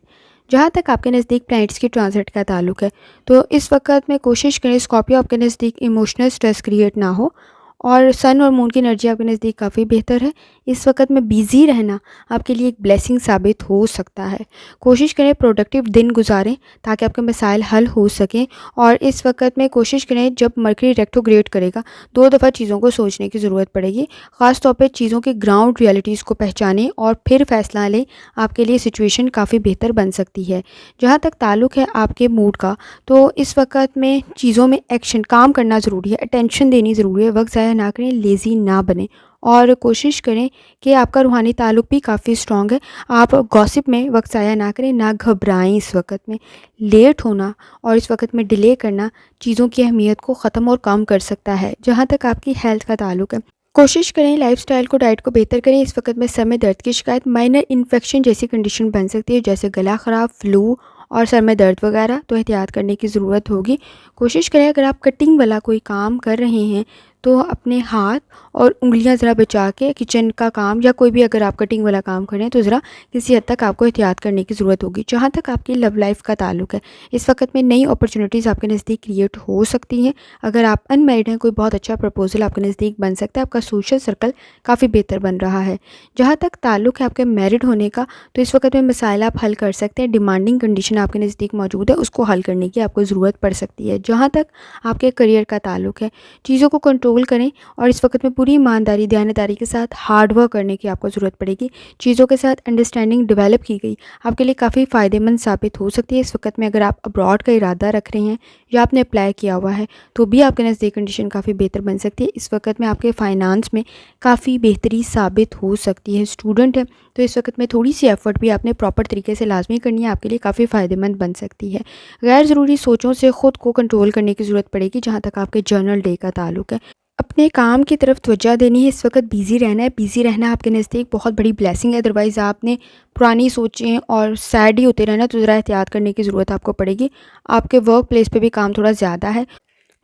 जहाँ तक आपके नज़दीक प्लैनेट्स की ट्रांजिट का ताल्लुक है, तो इस वक्त में कोशिश करें स्कॉर्पियो आपके नज़दीक इमोशनल स्ट्रेस क्रिएट ना हो, और सन और मून की एनर्जी आपके नज़दीक काफ़ी बेहतर है। इस वक्त में बिज़ी रहना आपके लिए एक ब्लेसिंग साबित हो सकता है। कोशिश करें प्रोडक्टिव दिन गुजारें ताकि आपके मसाइल हल हो सकें। और इस वक्त में कोशिश करें, जब मरकरी रेट्रोग्रेड करेगा 2 दफ़ा चीज़ों को सोचने की ज़रूरत पड़ेगी। ख़ास तौर पे चीज़ों के ग्राउंड रियलिटीज़ को पहचानें और फिर फ़ैसला लें। आपके लिए सिचुएशन काफ़ी बेहतर बन सकती है। जहाँ तक ताल्लुक़ है आपके मूड का, तो इस वक्त में चीज़ों में एक्शन, काम करना ज़रूरी है, अटेंशन देनी ज़रूरी है। वक्त ज़ाया ना करें, लेज़ी ना बनें और कोशिश करें कि आपका रूहानी ताल्लुक़ भी काफ़ी स्ट्रॉन्ग है। आप गॉसिप में वक्त ज़ाया ना करें, ना घबराएं। इस वक्त में लेट होना और इस वक्त में डिले करना चीज़ों की अहमियत को ख़त्म और कम कर सकता है। जहाँ तक आपकी हेल्थ का ताल्लुक़ है, कोशिश करें लाइफस्टाइल को, डाइट को बेहतर करें। इस वक्त में सर में दर्द की शिकायत, माइनर इन्फेक्शन जैसी कंडीशन बन सकती है, जैसे गला ख़राब, फ्लू और सर में दर्द वगैरह, तो एहतियात करने की ज़रूरत होगी। कोशिश करें अगर आप कटिंग वाला कोई काम कर रहे हैं तो अपने हाथ और उंगलियां ज़रा बचा के, किचन का काम या कोई भी अगर आप कटिंग वाला काम करें तो ज़रा किसी हद तक आपको एहतियात करने की ज़रूरत होगी। जहाँ तक आपकी लव लाइफ का ताल्लुक है, इस वक्त में नई अपॉर्चुनिटीज़ आपके नज़दीक क्रिएट हो सकती हैं। अगर आप अनमैरिड हैं, कोई बहुत अच्छा प्रपोजल आपके नज़दीक बन सकता है। आपका सोशल सर्कल काफ़ी बेहतर बन रहा है। जहाँ तक ताल्लुक है आपके मैरिड होने का, तो इस वक्त में मसाइल आप हल कर सकते हैं। डिमांडिंग कंडीशन आपके नज़दीक मौजूद है, उसको हल करने की आपको ज़रूरत पड़ सकती है। जहाँ तक आपके करियर का ताल्लुक है, चीज़ों को कंट्रोल करें और इस वक्त में पूरी ईमानदारी, दयानतदारी के साथ हार्ड वर्क करने की आपको ज़रूरत पड़ेगी। चीज़ों के साथ अंडरस्टैंडिंग डेवलप की गई आपके लिए काफ़ी फ़ायदेमंद साबित हो सकती है। इस वक्त में अगर आप अब्रॉड का इरादा रख रहे हैं या आपने अप्लाई किया हुआ है, तो भी आपके नज़दीक कंडीशन काफ़ी बेहतर बन सकती है। इस वक्त में आपके फाइनेंस में काफ़ी बेहतरी साबित हो सकती है। स्टूडेंट है तो इस वक्त में थोड़ी सी एफर्ट भी आपने प्रॉपर तरीके से लाजमी करनी है, आपके लिए काफ़ी फ़ायदेमंद बन सकती है। गैर ज़रूरी सोचों से ख़ुद को कंट्रोल करने की ज़रूरत पड़ेगी। जहाँ तक आपके जर्नल डे का ताल्लुक है, अपने काम की तरफ तवज्जो देनी है। इस वक्त बिज़ी रहना है। बिज़ी रहना आपके नज़दीक बहुत बड़ी ब्लेसिंग है। अदरवाइज़ आपने पुरानी सोचें और सैड ही होते रहना, तो ज़रा एहतियात करने की ज़रूरत आपको पड़ेगी। आपके वर्क प्लेस पे भी काम थोड़ा ज़्यादा है,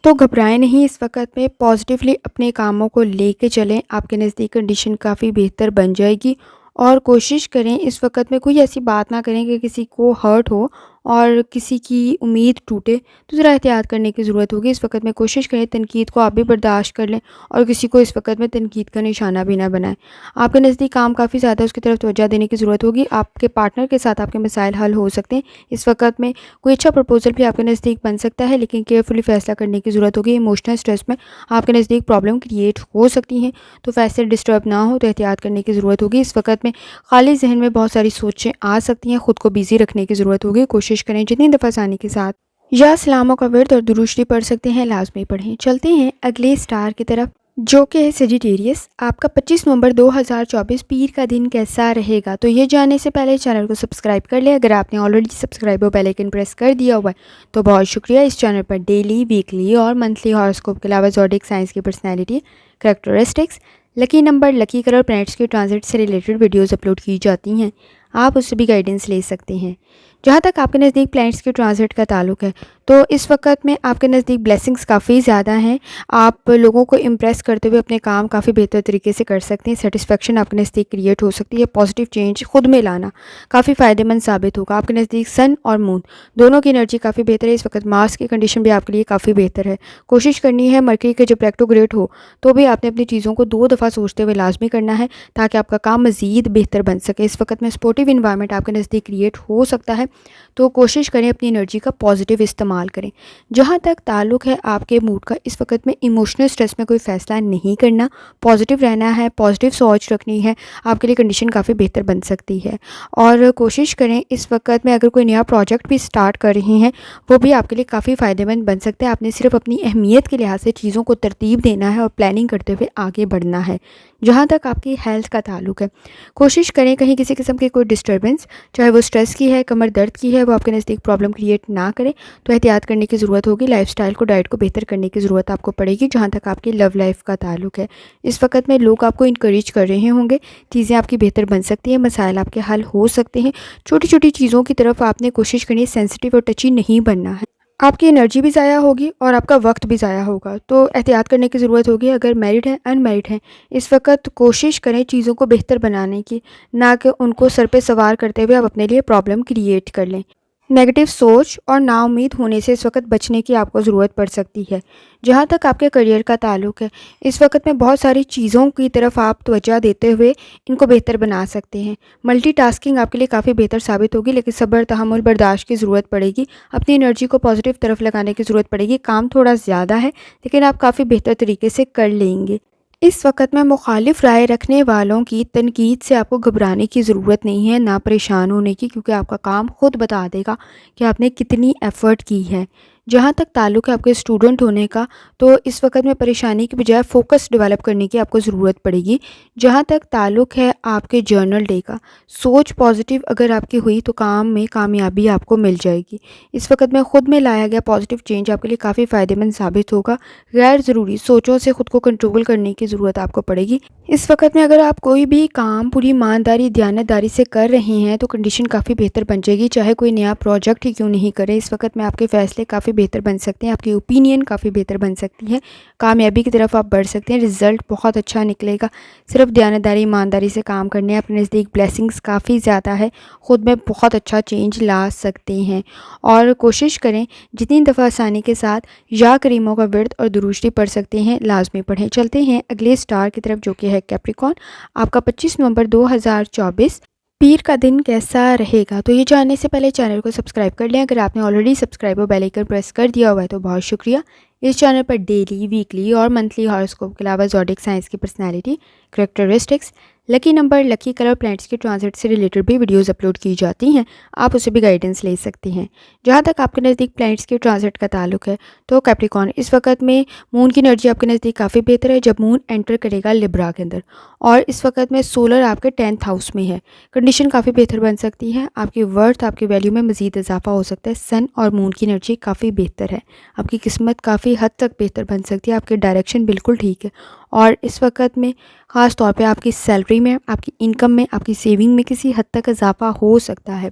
तो घबराएं नहीं। इस वक्त में पॉजिटिवली अपने कामों को लेके चलें, आपके नज़दीक कंडीशन काफ़ी बेहतर बन जाएगी। और कोशिश करें इस वक्त में कोई ऐसी बात ना करें कि किसी को हर्ट हो और किसी की उम्मीद टूटे, तो ज़रा एहतियात करने की ज़रूरत होगी। इस वक्त में कोशिश करें तनकीद को आप भी बर्दाश्त कर लें और किसी को इस वक्त में तनकीद का निशाना भी ना बनाएं। आपके नज़दीक काम काफ़ी ज़्यादा है, उसकी तरफ तवज्जो देने की ज़रूरत होगी। आपके पार्टनर के साथ आपके मसाइल हल हो सकते हैं। इस वक्त में कोई अच्छा प्रपोजल भी आपके नज़दीक बन सकता है, लेकिन केयरफुली फ़ैसला करने की ज़रूरत होगी। इमोशनल स्ट्रेस में आपके नज़दीक प्रॉब्लम क्रिएट हो सकती हैं, तो फैसले डिस्टर्ब ना हो तो एहतियात करने की ज़रूरत होगी। इस वक्त में खाली जहन में बहुत सारी सोचें आ सकती हैं, ख़ुद को बिज़ी रखने की ज़रूरत होगी। कोशिश करें जितनी दफ़ा आसानी के साथ या सलामों का विर्द और दुरूशरी पढ़ सकते हैं, लाजमी पढ़ें। चलते हैं अगले स्टार की तरफ, जो कि है सेजिटेरियस। आपका 25 नवंबर 2024 पीर का दिन कैसा रहेगा? तो ये जानने से पहले चैनल को सब्सक्राइब कर ले। अगर आपने ऑलरेडी सब्सक्राइब और बेल आइकन प्रेस कर दिया हुआ है तो बहुत शुक्रिया। इस चैनल पर डेली, वीकली और मंथली हॉरोस्कोप के अलावा ज़ोडिक साइंस की personality, characteristics, lucky number, lucky colour, planets के ट्रांजिट से रिलेटेड वीडियोज़ अपलोड की जाती हैं। आप उससे भी गाइडेंस ले सकते हैं। जहाँ तक आपके नज़दीक प्लैनेट्स के ट्रांजिट का ताल्लुक है तो इस वक्त में आपके नज़दीक ब्लेसिंग्स काफ़ी ज़्यादा हैं। आप लोगों को इम्प्रेस करते हुए अपने काम काफ़ी बेहतर तरीके से कर सकते हैं। सेटिस्फेक्शन आपके नज़दीक क्रिएट हो सकती है। पॉजिटिव चेंज खुद में लाना काफ़ी फ़ायदेमंद साबित होगा। आपके नज़दीक सन और मून दोनों की एनर्जी काफ़ी बेहतर है। इस वक्त मार्स की कंडीशन भी आपके लिए काफ़ी बेहतर है। कोशिश करनी है मरकरी के जब रेट्रोग्रेड हो तो भी आपने अपनी चीज़ों को 2 दफ़ा सोचते हुए लाजमी करना है ताकि आपका काम मज़ीद बेहतर बन सके। इस वक्त में सपोर्टिव इन्वायरमेंट आपके नज़दीक क्रिएट हो सकता है, तो कोशिश करें अपनी एनर्जी का पॉजिटिव इस्तेमाल करें। जहाँ तक ताल्लुक है आपके मूड का, इस वक्त में इमोशनल स्ट्रेस में कोई फ़ैसला नहीं करना, पॉजिटिव रहना है, पॉजिटिव सोच रखनी है। आपके लिए कंडीशन काफ़ी बेहतर बन सकती है। और कोशिश करें इस वक्त में अगर कोई नया प्रोजेक्ट भी स्टार्ट कर रहे हैं वो भी आपके लिए काफ़ी फ़ायदेमंद बन सकता है। आपने सिर्फ अपनी अहमियत के लिहाज से चीज़ों को तरतीब देना है और प्लानिंग करते हुए आगे बढ़ना है। जहाँ तक आपकी हेल्थ का ताल्लुक है, कोशिश करें कहीं किसी किस्म की कोई डिस्टर्बेंस, चाहे वो स्ट्रेस की है, कमर दर्द की है, वो आपके नज़दीक प्रॉब्लम क्रिएट ना करे तो एहतियात करने की ज़रूरत होगी। लाइफस्टाइल को, डाइट को बेहतर करने की ज़रूरत आपको पड़ेगी। जहाँ तक आपकी लव लाइफ का ताल्लुक है, इस वक्त में लोग आपको इनकरेज कर रहे होंगे, चीज़ें आपकी बेहतर बन सकती हैं, मसाइल आपके हल हो सकते हैं। छोटी छोटी चीज़ों की तरफ आपने कोशिश करनी है, सेंसिटिव और टची नहीं बनना है। आपकी एनर्जी भी ज़ाया होगी और आपका वक्त भी ज़ाया होगा, तो एहतियात करने की ज़रूरत होगी। अगर मैरिड हैं, अनमैरिड हैं, इस वक्त कोशिश करें चीज़ों को बेहतर बनाने की, ना कि उनको सर पे सवार करते हुए आप अपने लिए प्रॉब्लम क्रिएट कर लें। नेगेटिव सोच और नाउम्मीद होने से इस वक्त बचने की आपको ज़रूरत पड़ सकती है। जहाँ तक आपके करियर का ताल्लुक है, इस वक्त में बहुत सारी चीज़ों की तरफ आप तवज्जो देते हुए इनको बेहतर बना सकते हैं। मल्टीटास्किंग आपके लिए काफ़ी बेहतर साबित होगी, लेकिन सब्र, तहम्मुल, बर्दाश्त की ज़रूरत पड़ेगी। अपनी एनर्जी को पॉजिटिव तरफ लगाने की ज़रूरत पड़ेगी। काम थोड़ा ज़्यादा है लेकिन आप काफ़ी बेहतर तरीके से कर लेंगे। इस वक्त में मुखालिफ राय रखने वालों की तनकीद से आपको घबराने की ज़रूरत नहीं है, ना परेशान होने की, क्योंकि आपका काम खुद बता देगा कि आपने कितनी एफ़र्ट की है। जहाँ तक ताल्लुक है आपके स्टूडेंट होने का, तो इस वक्त में परेशानी की बजाय फ़ोकस डेवलप करने की आपको ज़रूरत पड़ेगी। जहाँ तक ताल्लुक है आपके जर्नल डे का, सोच पॉजिटिव अगर आपकी हुई तो काम में कामयाबी आपको मिल जाएगी। इस वक्त में ख़ुद में लाया गया पॉजिटिव चेंज आपके लिए काफ़ी फ़ायदेमंद साबित होगा। गैर ज़रूरी सोचों से ख़ुद को कंट्रोल करने की ज़रूरत आपको पड़ेगी। इस वक्त में अगर आप कोई भी काम पूरी ईमानदारी, दयानतदारी से कर रहे हैं तो कंडीशन काफ़ी बेहतर बन जाएगी, चाहे कोई नया प्रोजेक्ट ही क्यों नहीं करें। इस वक्त में आपके फ़ैसले काफ़ी बेहतर बन सकते हैं, आपकी ओपिनियन काफ़ी बेहतर बन सकती है, कामयाबी की तरफ आप बढ़ सकते हैं, रिज़ल्ट बहुत अच्छा निकलेगा। सिर्फ दयानतदारी, ईमानदारी से काम करने, अपने नज़दीक ब्लेसिंग्स काफ़ी ज़्यादा है, ख़ुद में बहुत अच्छा चेंज ला सकते हैं। और कोशिश करें जितनी दफ़ा आसानी के साथ या करीमों का विर्द और दुरूशरी पढ़ सकते हैं, लाजमी पढ़ें। चलते हैं अगले स्टार की तरफ, जो कि है कैप्रिकॉर्न। आपका 25 नवंबर 2024 पीर का दिन कैसा रहेगा? तो ये जानने से पहले चैनल को सब्सक्राइब कर लें। अगर आपने ऑलरेडी सब्सक्राइब और बेल आइकन प्रेस कर दिया हुआ है तो बहुत शुक्रिया। इस चैनल पर डेली, वीकली और मंथली हॉरोस्कोप के अलावा ज़ोडिक साइंस की personality, characteristics, lucky number, lucky colour, planets के ट्रांजिट से रिलेटेड भी वीडियोज़ अपलोड की जाती हैं। आप उससे भी गाइडेंस ले सकते हैं। जहाँ तक आपके नज़दीक प्लैनेट्स के ट्रांजिट का ताल्लुक है, तो कैप्रिकॉर्न, इस वक्त में मून की एनर्जी आपके नज़दीक काफ़ी बेहतर है। जब मून एंटर करेगा लिब्रा के अंदर, और इस वक्त में सोलर आपके 10th हाउस में है, कंडीशन काफ़ी बेहतर बन सकती है। आपकी वर्थ, आपकी वैल्यू में मज़ीद इजाफा हो सकता है। सन और मून की एनर्जी काफ़ी बेहतर है, आपकी किस्मत काफ़ी हद तक बेहतर बन सकती है, आपकी डायरेक्शन बिल्कुल ठीक है। और इस वक्त में ख़ास तौर पे आपकी सैलरी में, आपकी इनकम में, आपकी सेविंग में किसी हद तक इजाफा हो सकता है।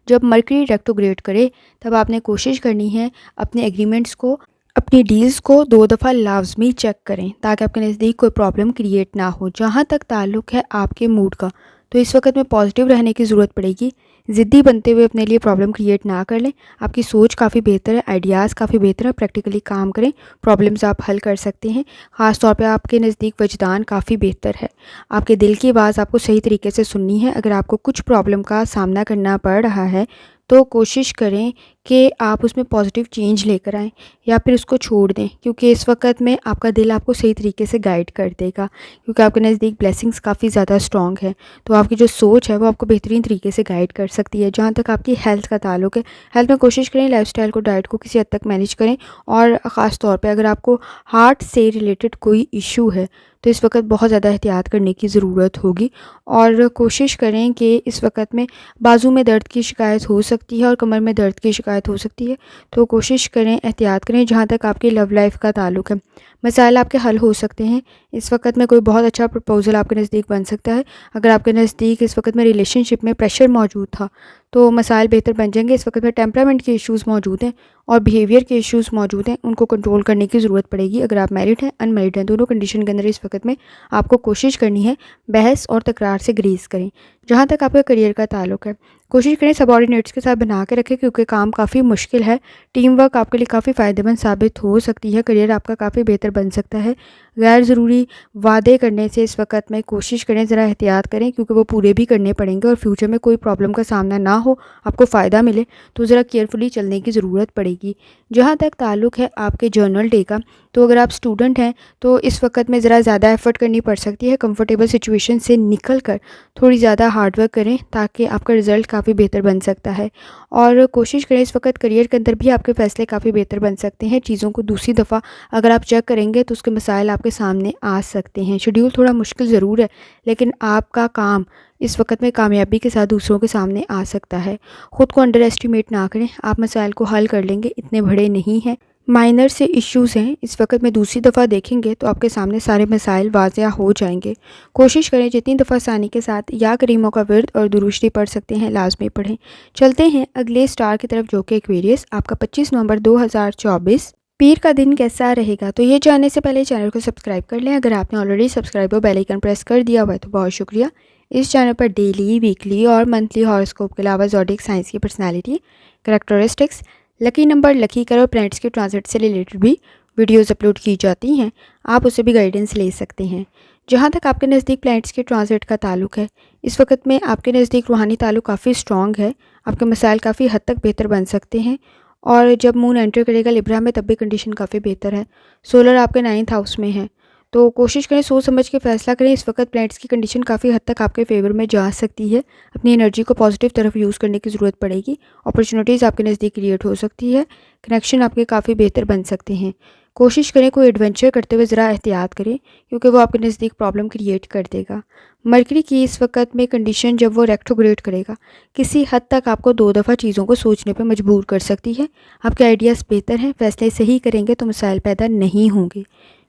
जब मरकरी रेट्रोग्रेड करे तब आपने कोशिश करनी है अपने एग्रीमेंट्स को, अपनी डील्स को 2 दफ़ा लाजमी चेक करें ताकि आपके नज़दीक कोई प्रॉब्लम क्रिएट ना हो। जहाँ तक ताल्लुक है आपके मूड का, तो इस वक्त में पॉजिटिव रहने की ज़रूरत पड़ेगी। ज़िद्दी बनते हुए अपने लिए प्रॉब्लम क्रिएट ना कर लें। आपकी सोच काफ़ी बेहतर है, आइडियाज़ काफ़ी बेहतर है, प्रैक्टिकली काम करें, प्रॉब्लम्स आप हल कर सकते हैं। ख़ास तौर पे आपके नज़दीक वजदान काफ़ी बेहतर है, आपके दिल की आवाज़ आपको सही तरीके से सुननी है। अगर आपको कुछ प्रॉब्लम का सामना करना पड़ रहा है तो कोशिश करें कि आप उसमें पॉजिटिव चेंज लेकर आएँ या फिर उसको छोड़ दें, क्योंकि इस वक़्त में आपका दिल आपको सही तरीके से गाइड कर देगा, क्योंकि आपके नज़दीक ब्लेसिंग्स काफ़ी ज़्यादा स्ट्रॉन्ग है। तो आपकी जो सोच है वो आपको बेहतरीन तरीके से गाइड कर सकती है। जहाँ तक आपकी हेल्थ का ताल्लुक है, हेल्थ में कोशिश करें लाइफ़स्टाइल को, डाइट को किसी हद तक मैनेज करें, और ख़ास तौर पे अगर आपको हार्ट से रिलेटेड कोई इश्यू है तो इस वक्त बहुत ज़्यादा एहतियात करने की ज़रूरत होगी। और कोशिश करें कि इस वक्त में बाजू में दर्द की शिकायत हो सकती है और कमर में दर्द की शिकायत हो सकती है, तो कोशिश करें एहतियात करें। जहाँ तक आपकी लव लाइफ का ताल्लुक है, मसाइल आपके हल हो सकते हैं। इस वक्त में कोई बहुत अच्छा प्रपोज़ल आपके नज़दीक बन सकता है। अगर आपके नज़दीक इस वक्त में रिलेशनशिप में प्रेशर मौजूद था तो मसाइल बेहतर बन जाएंगे। इस वक्त में टेम्परामेंट के इश्यूज़ मौजूद हैं और बिहेवियर के इश्यूज़ मौजूद हैं, उनको कंट्रोल करने की ज़रूरत पड़ेगी। अगर आप मैरिड हैं, अनमैरिड हैं, दोनों कंडीशन के अंदर इस वक्त में आपको कोशिश करनी है बहस और तकरार से ग्रेज़ करें। जहाँ तक आपका करियर का ताल्लुक है, कोशिश करें सबॉर्डिनेट्स के साथ बना के रखें, क्योंकि काम काफ़ी मुश्किल है। टीम वर्क आपके लिए काफ़ी फ़ायदेमंद साबित हो सकती है। करियर आपका काफ़ी बेहतर बन सकता है। गैर ज़रूरी वादे करने से इस वक्त में कोशिश करें ज़रा एहतियात करें, क्योंकि वो पूरे भी करने पड़ेंगे और फ्यूचर में कोई प्रॉब्लम का सामना ना हो, आपको फ़ायदा मिले, तो ज़रा केयरफुली चलने की ज़रूरत पड़ेगी। जहाँ तक ताल्लुक है आपके जर्नल डे का, तो अगर आप स्टूडेंट हैं तो इस वक्त में ज़रा ज़्यादा एफ़र्ट करनी पड़ सकती है। कंफर्टेबल सिचुएशन से निकल कर थोड़ी ज़्यादा हार्ड वर्क करें, ताकि आपका रिज़ल्ट काफ़ी बेहतर बन सकता है। और कोशिश करें इस वक्त करियर के अंदर भी आपके फ़ैसले काफ़ी बेहतर बन सकते हैं। चीज़ों को दूसरी दफ़ा अगर आप चेक करेंगे तो उसके मसाइल आपके सामने आ सकते हैं। शेड्यूल थोड़ा मुश्किल ज़रूर है, लेकिन आपका काम इस वक्त में कामयाबी के साथ दूसरों के सामने आ सकता है। ख़ुद को अंडर एस्टिमेट ना करें, आप मसाइल को हल कर लेंगे, इतने बड़े नहीं हैं। माइनर से इश्यूज़ हैं, इस वक्त में दूसरी दफ़ा देखेंगे तो आपके सामने सारे मसाइल वाज़िया हो जाएंगे। कोशिश करें जितनी दफ़ा आसानी के साथ या करीमों का विर्द और दुरूद शरीफ पढ़ सकते हैं लाजमी पढ़ें। चलते हैं अगले स्टार की तरफ, जो कि एक्वेरियस। आपका 25 नवंबर 2024 पीर का दिन कैसा रहेगा, तो ये जानने से पहले चैनल को सब्सक्राइब कर लें। अगर आपने ऑलरेडी सब्सक्राइब और बेल आइकन प्रेस कर दिया हुआ है तो बहुत शुक्रिया। इस चैनल पर डेली, वीकली और मंथली हॉरोस्कोप के अलावा ज़ोडिक साइंस की personality, characteristics, lucky number, lucky colour और प्लैनेट्स के ट्रांजिट से रिलेटेड भी वीडियोस अपलोड की जाती हैं। आप उससे भी गाइडेंस ले सकते हैं। जहाँ तक आपके नज़दीक प्लैनेट्स के ट्रांजिट का ताल्लुक है, इस वक्त में आपके नज़दीक रूहानी ताल्लुक काफ़ी स्ट्रॉन्ग है। आपके मसाइल काफ़ी हद तक बेहतर बन सकते हैं। और जब मून एंटर करेगा लिब्रा में, तब भी कंडीशन काफ़ी बेहतर है। सोलर आपके 9th हाउस में है, तो कोशिश करें सोच समझ के फ़ैसला करें। इस वक्त प्लैनेट्स की कंडीशन काफ़ी हद तक आपके फेवर में जा सकती है। अपनी एनर्जी को पॉजिटिव तरफ यूज़ करने की ज़रूरत पड़ेगी। अपॉर्चुनिटीज़ आपके नज़दीक क्रिएट हो सकती है। कनेक्शन आपके काफ़ी बेहतर बन सकते हैं। कोशिश करें कोई एडवेंचर करते हुए ज़रा एहतियात करें, क्योंकि वो आपके नज़दीक प्रॉब्लम क्रिएट कर देगा। मरकरी की इस वक्त में कंडीशन जब वो रेट्रोग्रेड करेगा, किसी हद तक आपको 2 दफ़ा चीज़ों को सोचने पर मजबूर कर सकती है। आपके आइडियाज़ बेहतर हैं, फैसले सही करेंगे तो मसाइल पैदा नहीं होंगे।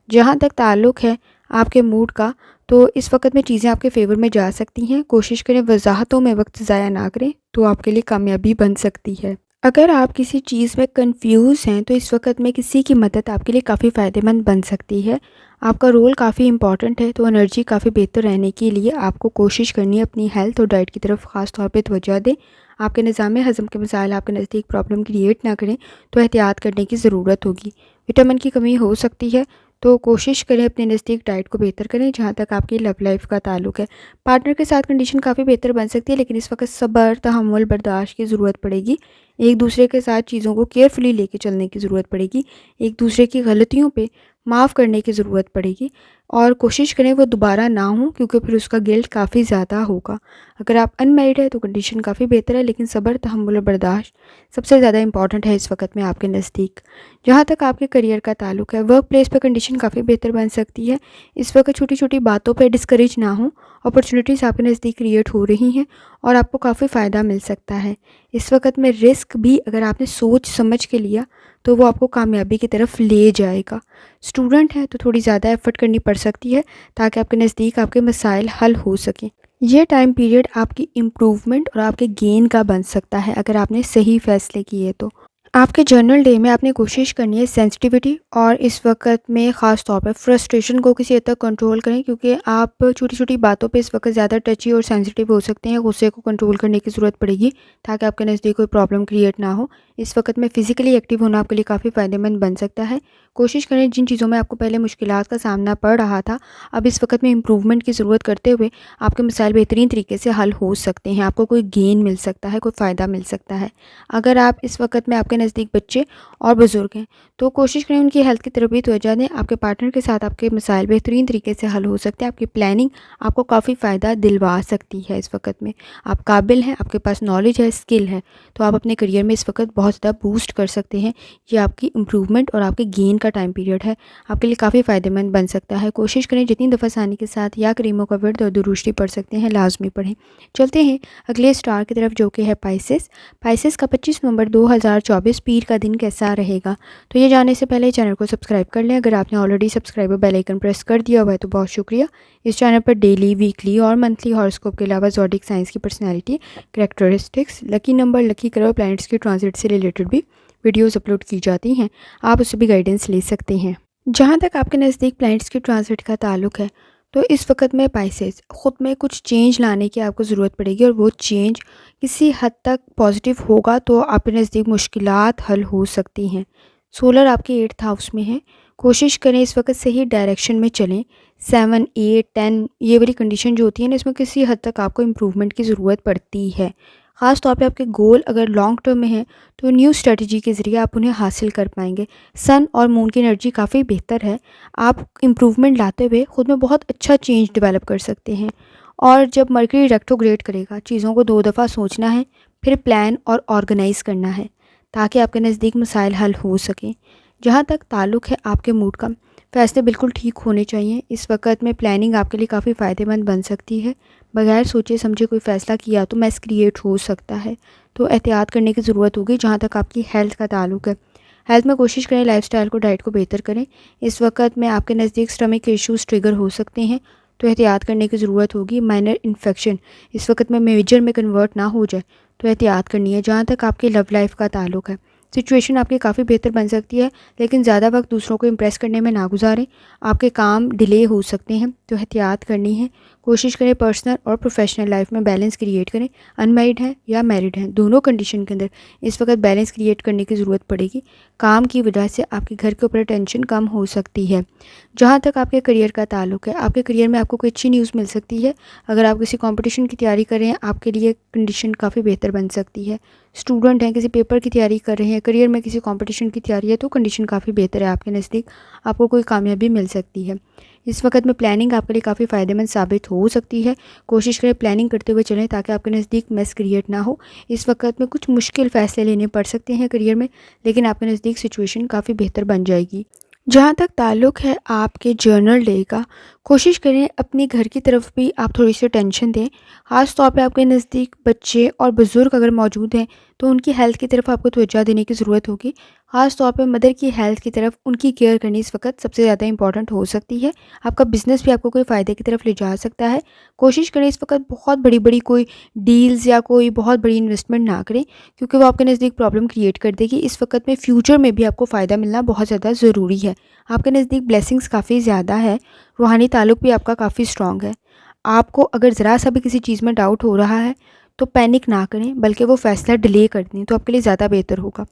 जहाँ तक ताल्लुक़ है आपके मूड का, तो इस वक्त में चीज़ें आपके फेवर में जा सकती हैं। कोशिश करें वजाहतों में वक्त ज़ाया ना करें, तो आपके लिए कामयाबी बन सकती है। अगर आप किसी चीज़ में कंफ्यूज हैं तो इस वक्त में किसी की मदद आपके लिए काफ़ी फ़ायदेमंद बन सकती है। आपका रोल काफ़ी इंपॉर्टेंट है, तो एनर्जी काफ़ी बेहतर रहने के लिए आपको कोशिश करनी है अपनी हेल्थ और डाइट की तरफ ख़ास तौर पे तवज्जो दें। आपके निज़ाम हज़म के मसाइल आपके नज़दीक प्रॉब्लम क्रिएट ना करें, तो एहतियात करने की ज़रूरत होगी। विटामिन की कमी हो सकती है, तो कोशिश करें अपने नज़दीक डाइट को बेहतर करें। जहाँ तक आपकी लव लाइफ का ताल्लुक है, पार्टनर के साथ कंडीशन काफ़ी बेहतर बन सकती है, लेकिन इस वक्त सब्र, तहम्मुल, बर्दाश्त की ज़रूरत पड़ेगी। एक दूसरे के साथ चीज़ों को केयरफुली लेके चलने की ज़रूरत पड़ेगी। एक दूसरे की गलतियों पे माफ़ करने की ज़रूरत पड़ेगी, और कोशिश करें वो दोबारा ना हो, क्योंकि फिर उसका गिल्ट काफ़ी ज़्यादा होगा। अगर आप अनमैरिड है तो कंडीशन काफ़ी बेहतर है, लेकिन सब्र, तहम्मुल और बर्दाश्त सबसे ज़्यादा इंपॉर्टेंट है इस वक्त में आपके नज़दीक। जहाँ तक आपके करियर का ताल्लुक है, वर्क प्लेस पर कंडीशन काफ़ी बेहतर बन सकती है। इस वक्त छोटी छोटी बातों पर डिस्करेज ना हो, अपॉर्चुनिटीज़ आपके नज़दीक क्रिएट हो रही हैं और आपको काफ़ी फ़ायदा मिल सकता है। इस वक्त में रिस्क भी अगर आपने सोच समझ के लिया तो वो आपको कामयाबी की तरफ ले जाएगा। स्टूडेंट है तो थोड़ी ज़्यादा एफ़र्ट करनी पड़ सकती है, ताकि आपके नज़दीक आपके मसाइल हल हो सकें। ये टाइम पीरियड आपकी इम्प्रूवमेंट और आपके गेन का बन सकता है, अगर आपने सही फ़ैसले किए तो। आपके जर्नल डे में आपने कोशिश करनी है सेंसिटिविटी और इस वक्त में ख़ास तौर पर फ्रस्ट्रेशन को किसी हद तक कंट्रोल करें, क्योंकि आप छोटी छोटी बातों पे इस वक्त ज़्यादा टची और सेंसिटिव हो सकते हैं। गुस्से को कंट्रोल करने की ज़रूरत पड़ेगी, ताकि आपके नज़दीक कोई प्रॉब्लम क्रिएट ना हो। इस वक्त में फ़िज़िकली एक्टिव होना आपके लिए काफ़ी फ़ायदेमंद बन सकता है। कोशिश करें जिन चीज़ों में आपको पहले मुश्किलात का सामना पड़ रहा था, अब इस वक्त में इम्प्रूवमेंट की ज़रूरत करते हुए आपके मसाइल बेहतरीन तरीके से हल हो सकते हैं। आपको कोई गेन मिल सकता है, कोई फ़ायदा मिल सकता है। अगर आप इस वक्त में आपके नज़दीक बच्चे और बुज़ुर्ग हैं, तो कोशिश करें उनकी हेल्थ की तरफ भी तवज्जो दें। आपके पार्टनर के साथ आपके मसाइल बेहतरीन तरीके से हल हो सकते हैं। आपकी प्लानिंग आपको काफ़ी फ़ायदा दिलवा सकती है। इस वक्त में आप काबिल हैं, आपके पास नॉलेज है, स्किल है, तो आप अपने करियर में इस वक्त बहुत ज़्यादा बूस्ट कर सकते हैं। ये आपकी इम्प्रूवमेंट और आपके गेन का टाइम पीरियड है, आपके लिए काफ़ी फ़ायदेमंद बन सकता है। कोशिश करें जितनी दफ़ा आसानी के साथ या करीमों का विर्द और दुरूस्ती पढ़ सकते हैं, लाजमी पढ़ें। चलते हैं अगले स्टार की तरफ, जो कि है पाइसेस। पाइसेस का 25 नवंबर 2024 पीर का दिन कैसा रहेगा? तो ये जानने से पहले चैनल को सब्सक्राइब कर लें। अगर आपने ऑलरेडी सब्सक्राइब और बेल आइकन प्रेस कर दिया हुआ है तो बहुत शुक्रिया। इस चैनल पर डेली, वीकली और मंथली हॉरोस्कोप के अलावा ज़ोडिक साइंस की personality, characteristics, lucky number, lucky colour, planets की ट्रांजिट से रिलेटेड भी वीडियोज़ अपलोड की जाती हैं। आप उससे भी गाइडेंस ले सकते हैं। जहाँ तक आपके नज़दीक प्लैनेट्स की ट्रांजिट का ताल्लुक़ है, तो इस वक्त में पाइसेस ख़ुद में कुछ चेंज लाने की आपको ज़रूरत पड़ेगी, और वो चेंज किसी हद तक पॉजिटिव होगा तो आपके नज़दीक मुश्किलात हल हो सकती हैं। सोलर आपके 8th हाउस में है। कोशिश करें इस वक्त सही डायरेक्शन में चलें। 7, 8, 10 ये वाली कंडीशन जो होती है ना, इसमें किसी हद तक आपको इम्प्रूवमेंट की ज़रूरत पड़ती है। ख़ास तौर पे आपके गोल अगर लॉन्ग टर्म में हैं, तो न्यू स्ट्रेटजी के ज़रिए आप उन्हें हासिल कर पाएंगे। सन और मून की एनर्जी काफ़ी बेहतर है। आप इम्प्रूवमेंट लाते हुए ख़ुद में बहुत अच्छा चेंज डेवलप कर सकते हैं। और जब मरकरी रेट्रोग्रेड करेगा, चीज़ों को 2 दफ़ा सोचना है, फिर प्लान और ऑर्गेनाइज़ करना है, ताकि आपके नज़दीक मसाइल हल हो सकें। जहाँ तक ताल्लुक़ है आपके मूड का, फ़ैसले बिल्कुल ठीक होने चाहिए। इस वक्त में प्लानिंग आपके लिए काफ़ी फ़ायदेमंद बन सकती है। बगैर सोचे समझे कोई फ़ैसला किया तो मैस क्रिएट हो सकता है, तो एहतियात करने की ज़रूरत होगी। जहाँ तक आपकी हेल्थ का ताल्लुक़ है, हेल्थ में कोशिश करें लाइफ़स्टाइल को, डाइट को बेहतर करें। इस वक्त में आपके नज़दीक स्टमक के इश्यूज़ ट्रिगर हो सकते हैं, तो एहतियात करने की ज़रूरत होगी। माइनर इन्फेक्शन इस वक्त में मेजर में कन्वर्ट ना हो जाए, तो एहतियात करनी है। जहाँ तक आपकी लव लाइफ का ताल्लुक़ है, सिचुएशन आपकी काफ़ी बेहतर बन सकती है, लेकिन ज़्यादा वक्त दूसरों को इम्प्रेस करने में ना गुजारें। आपके काम डिले हो सकते हैं, तो एहतियात करनी है। कोशिश करें पर्सनल और प्रोफेशनल लाइफ में बैलेंस क्रिएट करें। अनमैरिड हैं या मैरिड हैं, दोनों कंडीशन के अंदर इस वक्त बैलेंस क्रिएट करने की ज़रूरत पड़ेगी। काम की वजह से आपके घर के ऊपर टेंशन कम हो सकती है। जहाँ तक आपके करियर का ताल्लुक़ है, आपके करियर में आपको कोई अच्छी न्यूज़ मिल सकती है। अगर आप किसी कंपटीशन की तैयारी कर रहे हैं, आपके लिए कंडीशन काफ़ी बेहतर बन सकती है। स्टूडेंट हैं, किसी पेपर की तैयारी कर रहे हैं, करियर में किसी कंपटीशन की तैयारी है, तो कंडीशन काफ़ी बेहतर है। आपके नज़दीक आपको कोई कामयाबी मिल सकती है। इस वक्त में प्लानिंग आपके लिए काफ़ी फ़ायदेमंद साबित हो सकती है। कोशिश करें प्लानिंग करते हुए चलें, ताकि आपके नज़दीक मेस क्रिएट ना हो। इस वक्त में कुछ मुश्किल फ़ैसले लेने पड़ सकते हैं करियर में, लेकिन आपके नज़दीक सिचुएशन काफ़ी बेहतर बन जाएगी। जहाँ तक ताल्लुक़ है आपके जर्नल डे का, कोशिश करें अपने घर की तरफ भी आप थोड़ी सी टेंशन दें। ख़ास तौर पे आपके नज़दीक बच्चे और बुज़ुर्ग अगर मौजूद हैं, तो उनकी हेल्थ की तरफ आपको तवज्जो देने की ज़रूरत होगी। ख़ास तौर पे मदर की हेल्थ की तरफ उनकी केयर करनी इस वक्त सबसे ज़्यादा इंपॉर्टेंट हो सकती है। आपका बिज़नेस भी आपको कोई फ़ायदे की तरफ ले जा सकता है। कोशिश करें इस वक्त बहुत बड़ी-बड़ी कोई डील्स या कोई बहुत बड़ी इन्वेस्टमेंट ना करें, क्योंकि वो आपके नज़दीक प्रॉब्लम क्रिएट कर देगी। इस वक्त में फ्यूचर में भी आपको फ़ायदा मिलना बहुत ज़्यादा ज़रूरी है। आपके नज़दीक ब्लेसिंग्स काफ़ी ज़्यादा है, रूहानी ताल्लुक़ भी आपका काफ़ी स्ट्रॉन्ग है। आपको अगर ज़रा सा भी किसी चीज़ में डाउट हो रहा है, तो पैनिक ना करें, बल्कि वो फ़ैसला डिले कर दें, तो आपके लिए ज़्यादा बेहतर होगा।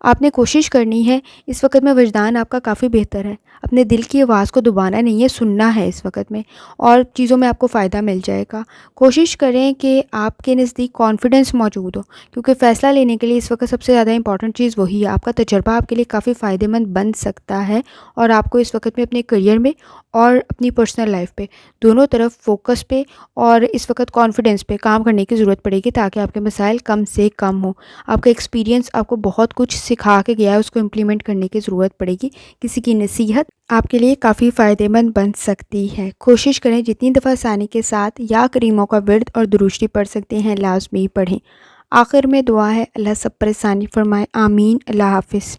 आपने कोशिश करनी है, इस वक्त में वजदान आपका काफ़ी बेहतर है। अपने दिल की आवाज़ को दबाना नहीं है, सुनना है इस वक्त में, और चीज़ों में आपको फ़ायदा मिल जाएगा। कोशिश करें कि आपके नज़दीक कॉन्फिडेंस मौजूद हो, क्योंकि फ़ैसला लेने के लिए इस वक्त सबसे ज़्यादा इंपॉर्टेंट चीज़ वही है। आपका तजुर्बा आपके लिए काफ़ी फ़ायदेमंद बन सकता है, और आपको इस वक्त में अपने करियर में और अपनी पर्सनल लाइफ पे, दोनों तरफ फोकस पे और इस वक्त कॉन्फिडेंस पे काम करने की ज़रूरत पड़ेगी, ताकि आपके मसाइल कम से कम हो। आपका एक्सपीरियंस आपको बहुत कुछ सिखा के गया है, उसको इम्प्लीमेंट करने की ज़रूरत पड़ेगी। किसी की नसीहत आपके लिए काफ़ी फ़ायदेमंद बन सकती है। कोशिश करें जितनी दफ़ा आसानी के साथ या करीमों का विर्द और दुरूस्ती पढ़ सकते हैं, लाजमी पढ़ें। आखिर में दुआ है, अल्लाह सब पर आसानी फरमाए। आमीन। अल्लाह हाफ़िज़।